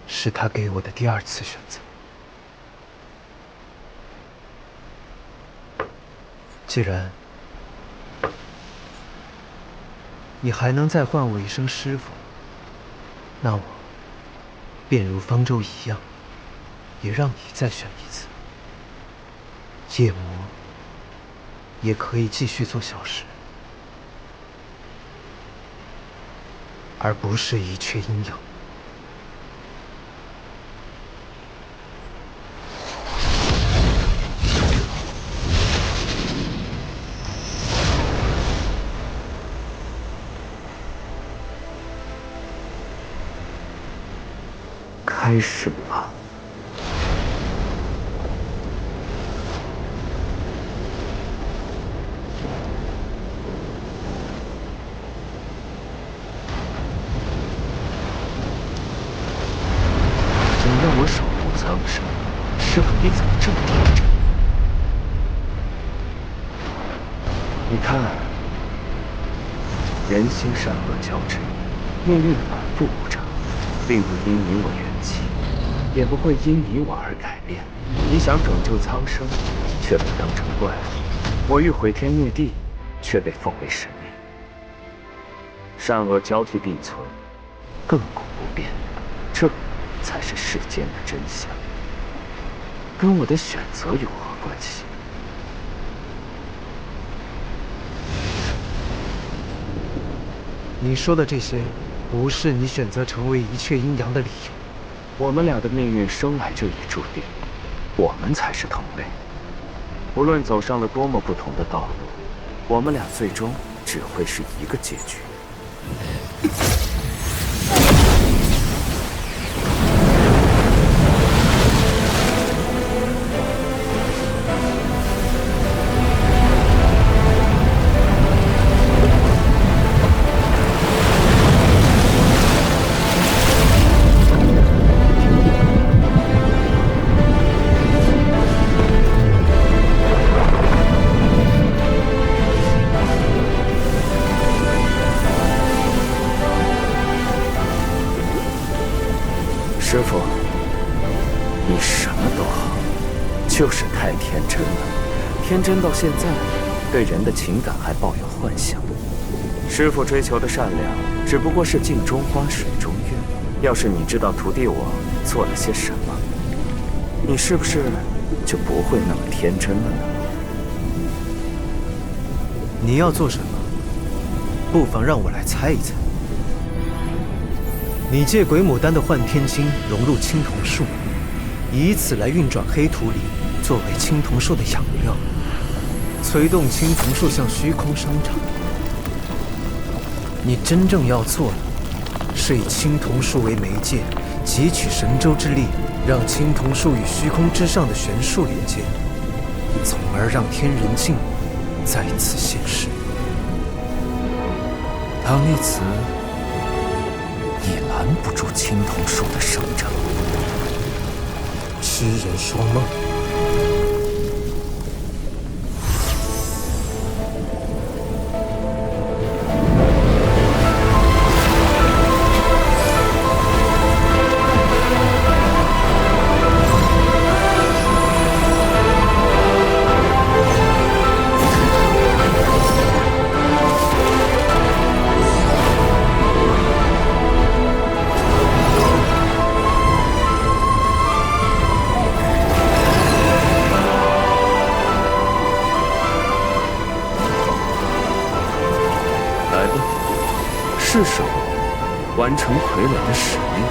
是他给我的第二次选择。既然你还能再唤我一声师父，那我便如方舟一样，也让你再选一次。夜魔也可以继续做小石，而不是一阙阴阳。开始吧。你让我守护苍生，师父你怎么这么天真？你看，人心善恶交织，命运反复无常，并不因你我缘起，也不会因你我而改变。你想拯救苍生，却被当成怪物；我欲毁天灭地，却被奉为神明。善恶交替并存，亘古不变，这才是世间的真相。跟我的选择有何关系？你说的这些，不是你选择成为一切阴阳的理由。我们俩的命运生来就已注定，我们才是同类。无论走上了多么不同的道路，我们俩最终只会是一个结局。师傅，你什么都好，就是太天真了，天真到现在，对人的情感还抱有幻想。师傅追求的善良，只不过是镜中花，水中月。要是你知道徒弟我做了些什么，你是不是就不会那么天真了呢？你要做什么？不妨让我来猜一猜。你借鬼牡丹的幻天晶融入青铜树，以此来运转黑土里，作为青铜树的养料，催动青铜树向虚空生长。你真正要做的，是以青铜树为媒介，汲取神州之力，让青铜树与虚空之上的玄术连接，从而让天人境再次现世。唐丽慈，你拦不住青铜树的生长。痴人说梦。是时候完成傀儡的使命。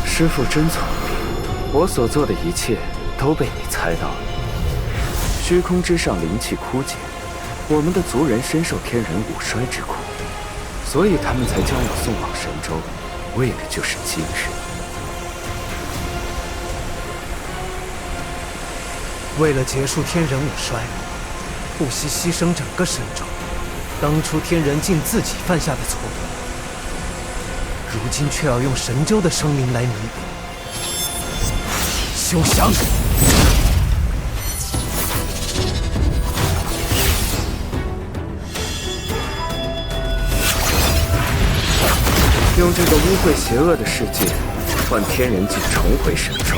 师父真聪明，我所做的一切都被你猜到了。虚空之上灵气枯竭，我们的族人深受天人五衰之苦，所以他们才将我送往神州，为的就是今日。为了结束天人五衰，不惜牺牲整个神州，当初天人境自己犯下的错误，如今却要用神州的生灵来弥补。休想！用这个污秽邪恶的世界，换天人境重回神州，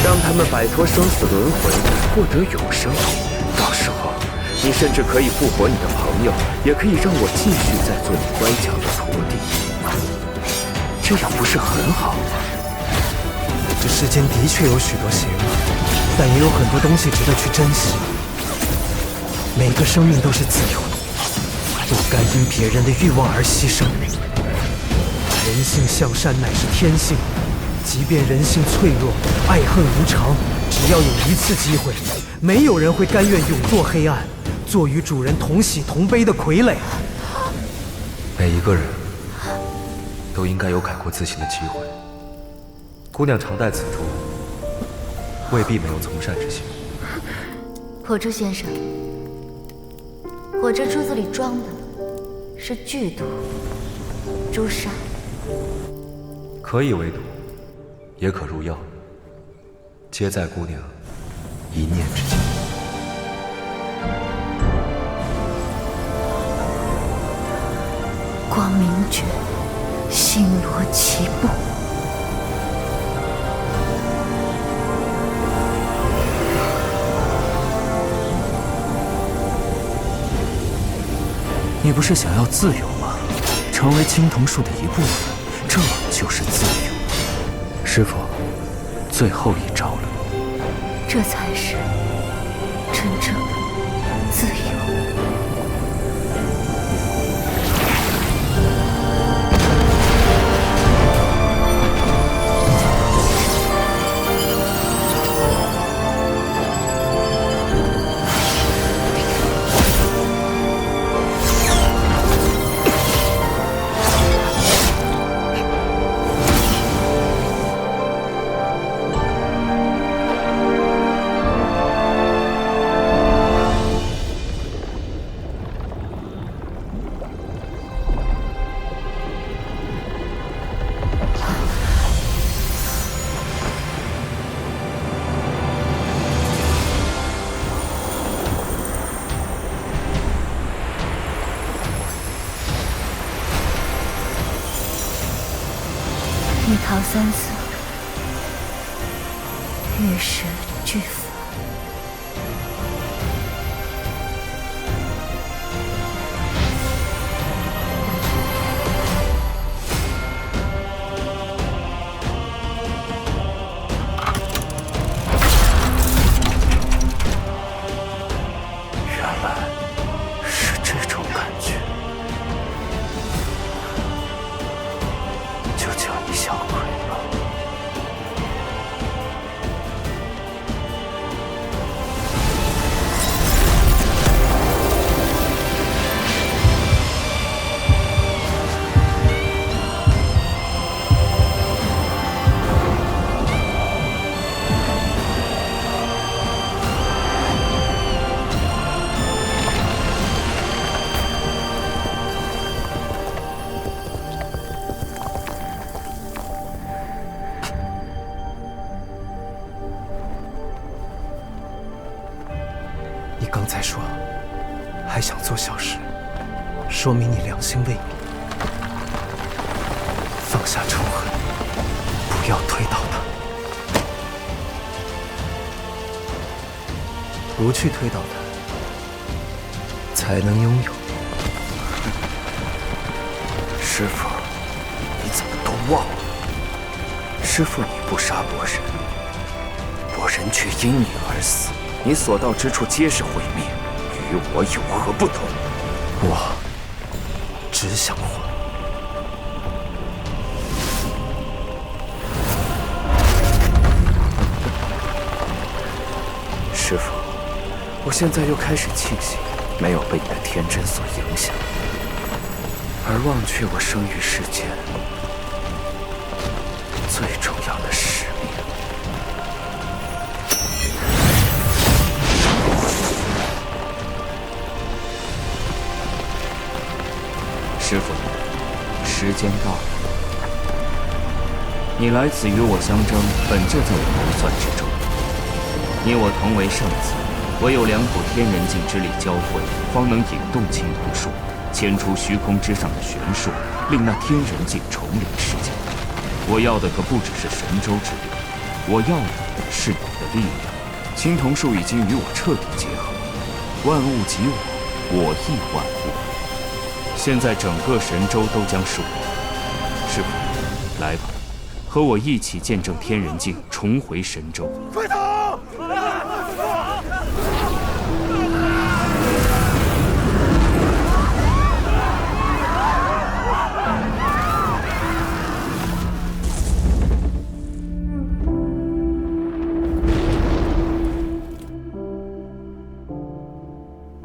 让他们摆脱生死轮回，获得永生。到时候，你甚至可以复活你的朋友，也可以让我继续再做你乖巧的徒弟。这样不是很好吗？这世间的确有许多邪恶，但也有很多东西值得去珍惜。每个生命都是自由的，不该因别人的欲望而牺牲。人性向善乃是天性，即便人性脆弱，爱恨无常，只要有一次机会，没有人会甘愿永堕黑暗，做与主人同喜同悲的傀儡。每一个人都应该有改过自新的机会。姑娘常戴此珠，未必没有从善之心。火珠先生，我这珠子里装的是剧毒，朱砂。可以为毒，也可入药，皆在姑娘一念之间。光明诀，星罗棋布。你不是想要自由吗？成为青铜树的一部分，这就是自由。师父，最后一招了。这才是真正的自由。一桃三色，玉石俱焚。原来是这种感觉。就叫你小葵吧。你刚才说还想做小事，说明你良心未泯。放下仇恨，不要推倒它。不去推倒它，才能拥有。师父，你怎么都忘了？师父，你不杀博人，博人却因你而死。你所到之处皆是毁灭，与我有何不同？我只想活。师父，我现在又开始庆幸没有被你的天真所影响，而忘却我生于世间最重要的使命。师父，时间到了。你来此与我相争，本就在我谋算之中。你我同为圣子，唯有两股天人境之力交汇，方能引动青铜树，牵出虚空之上的玄术，令那天人境重临世间。我要的可不只是神州之力，我要的是你的力量。青铜树已经与我彻底结合，万物即我，我亦万物。现在整个神州都将是我的。师父，来吧，和我一起见证天人境重回神州。快走！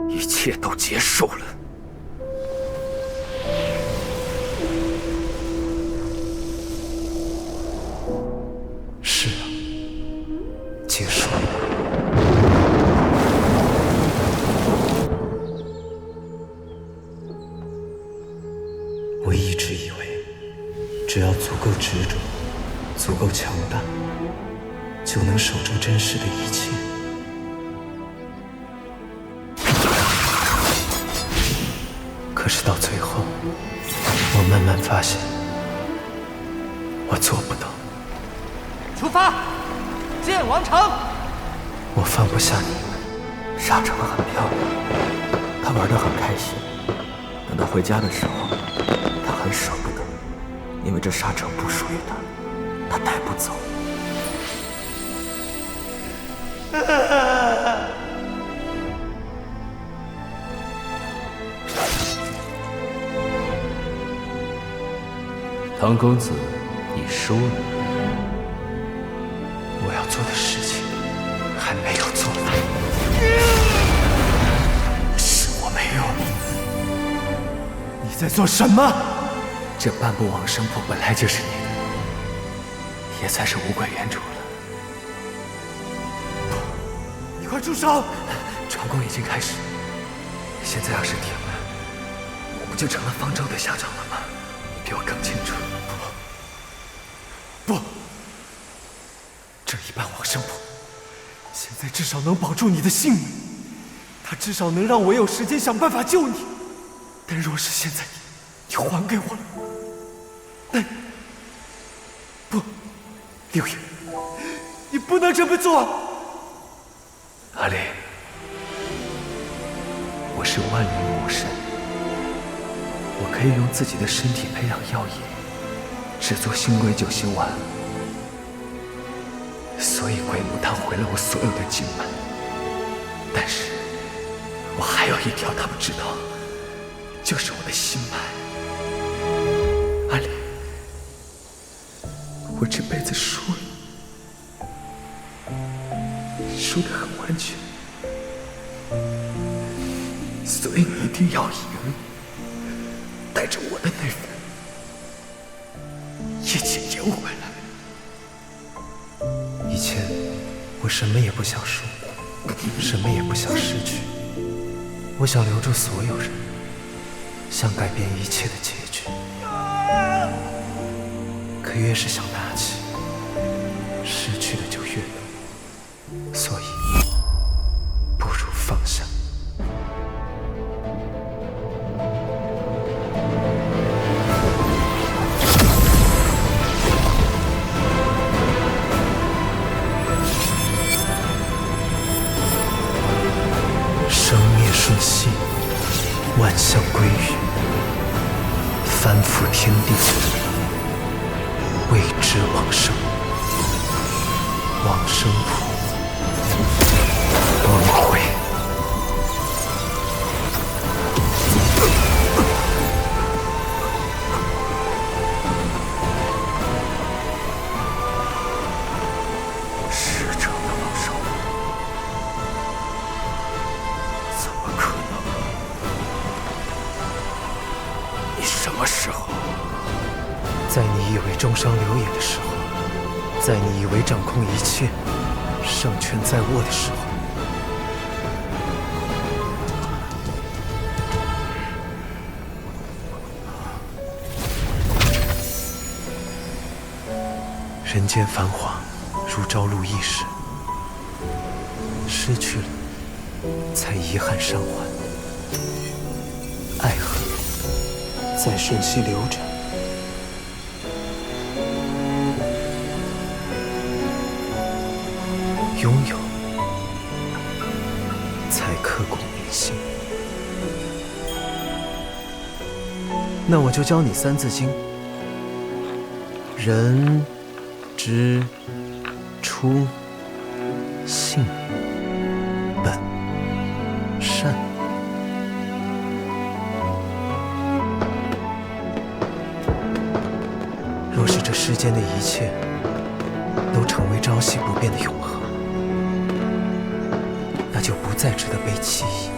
一切都结束了。是啊，结束了。我一直以为，只要足够执着，足够强大，就能守住真实的一切。可是到最后，我慢慢发现，我做不到。出发，剑王城。我放不下你们。沙城很漂亮，他玩得很开心。等他回家的时候，他很舍不得，因为这沙城不属于他，他带不走。唐公子，你输了。我要做的事情还没有做完，是我没有。你在做什么？这半部往生谱本来就是你的，也算是无鬼原主了。不，你快住手！传功已经开始，现在要是停了，我不就成了方舟的下场了吗？你比我更清楚。不，这一半往生谱，现在至少能保住你的性命，它至少能让我有时间想办法救你。但若是现在你还给我了，那不，六爷，你不能这么做。阿离，我是万灵魔神，我可以用自己的身体培养药液，制作星龟九星丸，所以鬼母丹毁了我所有的经脉。但是我还有一条他们知道，就是我的心脉。阿离，我这辈子输了，输得很完全，所以你一定要赢，带着我的那份一起赢回来。以前我什么也不想输，什么也不想失去，我想留住所有人，想改变一切的结局。可越是想拿起，失去的就越多，所以不如放下。生灭瞬息，万象归于，翻覆天地，谓之往生。往生谱，轮回。是这样的往生，怎么可能？你什么时候？在你以为重伤流野的时候，在你以为掌控一切，胜券在握的时候，人间繁华如朝露一时，失去了才遗憾伤怀，爱恨在瞬息流转。拥有才刻骨铭心。那我就教你三字经：人之初，性本善。若是这世间的一切都成为朝夕不变的永恒，那就不再值得被记忆，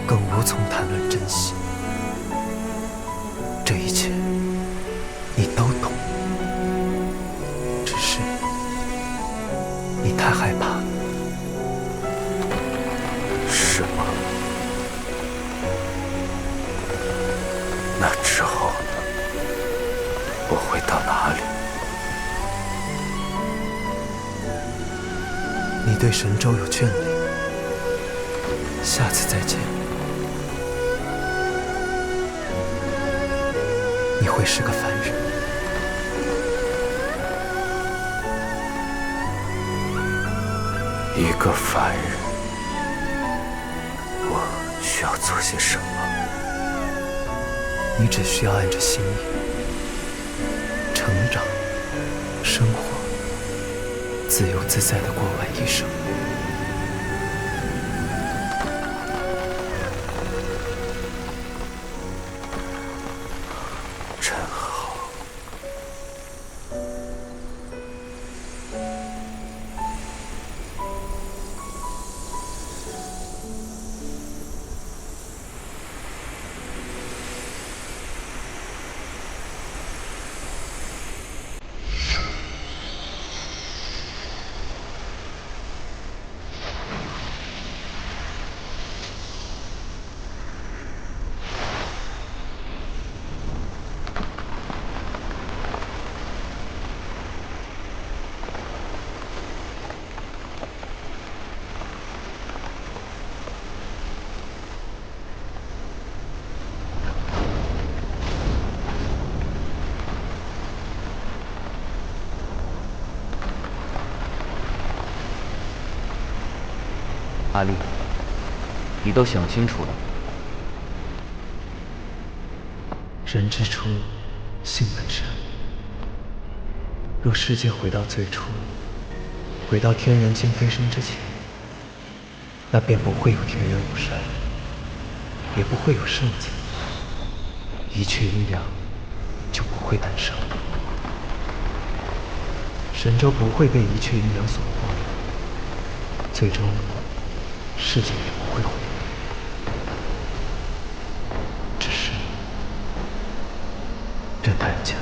更无从谈论珍惜。这一切你都懂，只是你太害怕。是吗？那之后我会到哪里？你对神州有眷恋，下次再见，会是个凡人。一个凡人，我需要做些什么？你只需要按着心意成长、生活，自由自在地过完一生。真好。阿丽，你都想清楚了？人之初，性本善。若世界回到最初，回到天人今非生之前，那便不会有天人五善，也不会有圣洁，一切阴阳就不会诞生，神州不会被一切阴阳所破，最终世界也不会毁灭。只是这代价，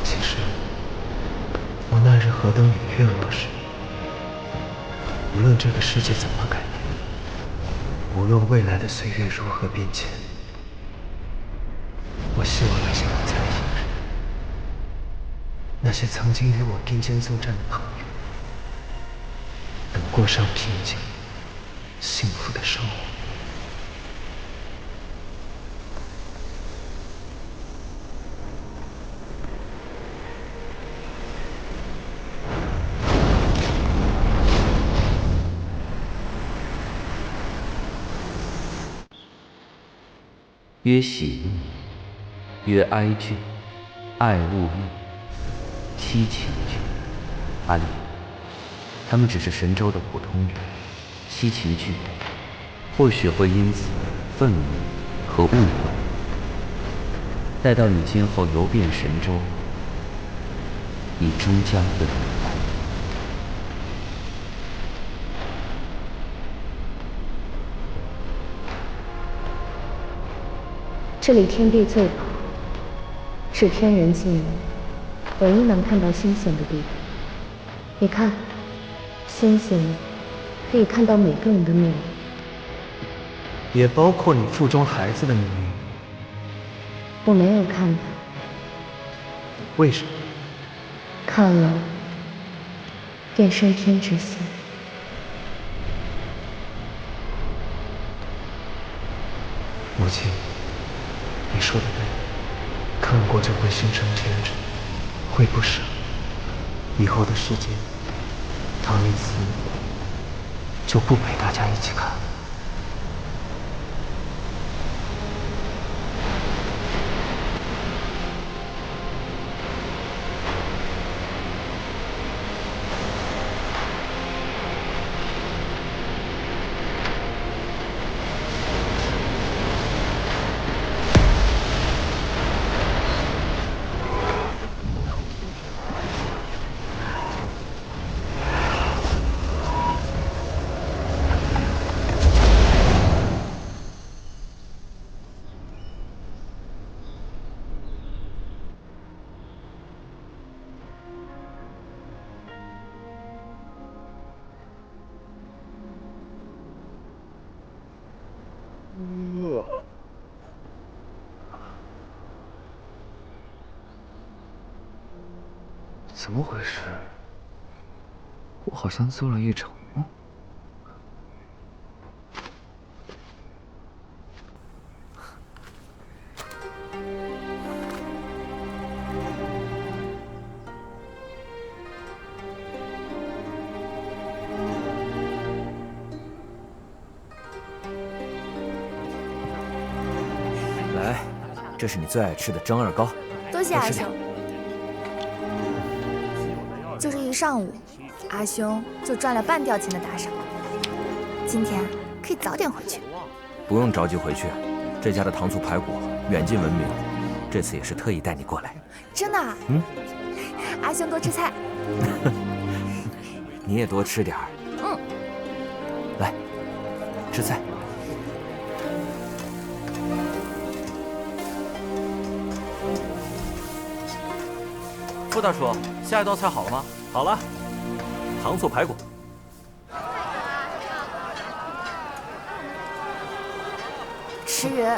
其实我那日何等愉悦若是，无论这个世界怎么改变，无论未来的岁月如何变迁，我希望那些不在意的人，那些曾经与我并肩作战的朋友，能过上平静、幸福的生活。曰喜怒，曰哀惧，爱恶怒，七情惧。阿丽，他们只是神州的普通人，七情惧或许会因此愤怒和误会。待到你今后游遍神州，你终将会明白。这里天地最普，是天人境内唯一能看到星星的地方。你看，星星可以看到每个人的命运，也包括你腹中孩子的命运。我没有看到。为什么？看了便生天之心。母亲，你说的对，看过就会心生天真，会不舍。以后的世界，唐丽丝就不陪大家一起看。怎么回事？我好像做了一场梦。来，这是你最爱吃的蒸二糕，多谢阿兄。就这一上午，阿兄就赚了半吊钱的打赏。今天可以早点回去。不用着急回去，这家的糖醋排骨远近闻名，这次也是特意带你过来。真的？嗯，阿兄多吃菜。你也多吃点儿。嗯，来，吃菜。傅大厨，下一道菜好了吗？好了，糖醋排骨。池云，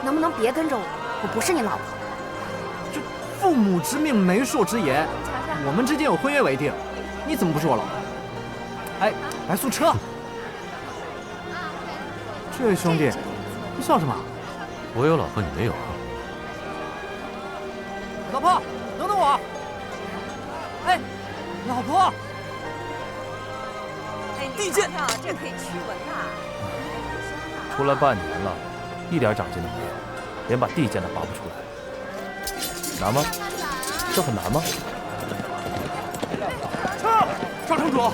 能不能别跟着我？我不是你老婆。这父母之命，媒妁之言，我们之间有婚约为定，你怎么不是我老婆？哎，来速车！这位兄弟，你笑什么？我有老婆，你没有啊？老婆，等等我！哎，老婆！地鉴，这可以驱蚊呐。出来半年了，一点长进都没有，连把地剑都拔不出来，难吗？这很难吗？赵城主，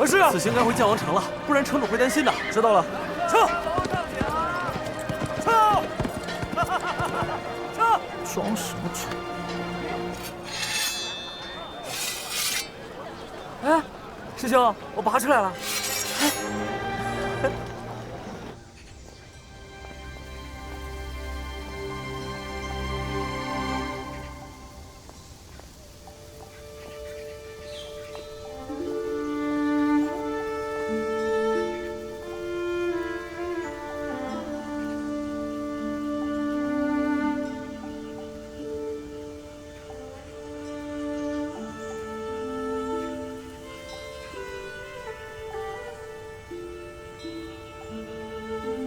是啊，此行该回剑王城了，不然城主会担心的。知道了，撤！装什么装？哎，师兄，我拔出来了。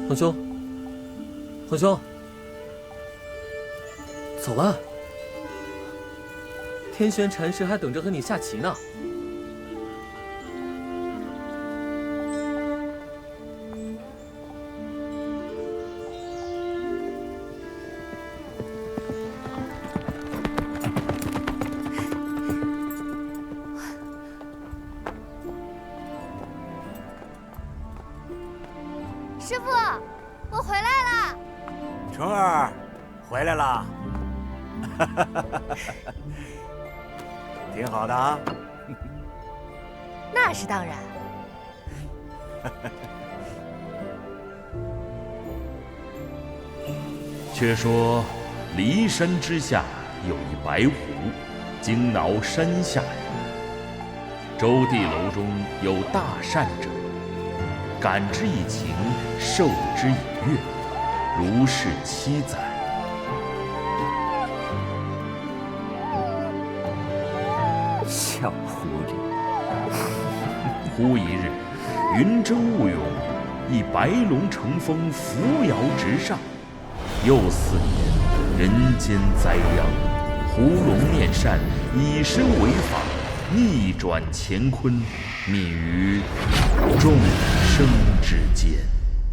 皇兄，皇兄，走吧。天玄禅师还等着和你下棋呢。师傅，我回来了。成儿，回来了，挺好的啊。那是当然。却说骊山之下有一白狐，惊挠山下人。周地楼中有大善者，感之以情，授之以乐，如是7载。小狐狸。忽一日，云蒸雾涌，一白龙乘风扶摇直上。又4年，人间灾殃，狐龙面善，以身为法，逆转乾坤，觅于众生之间。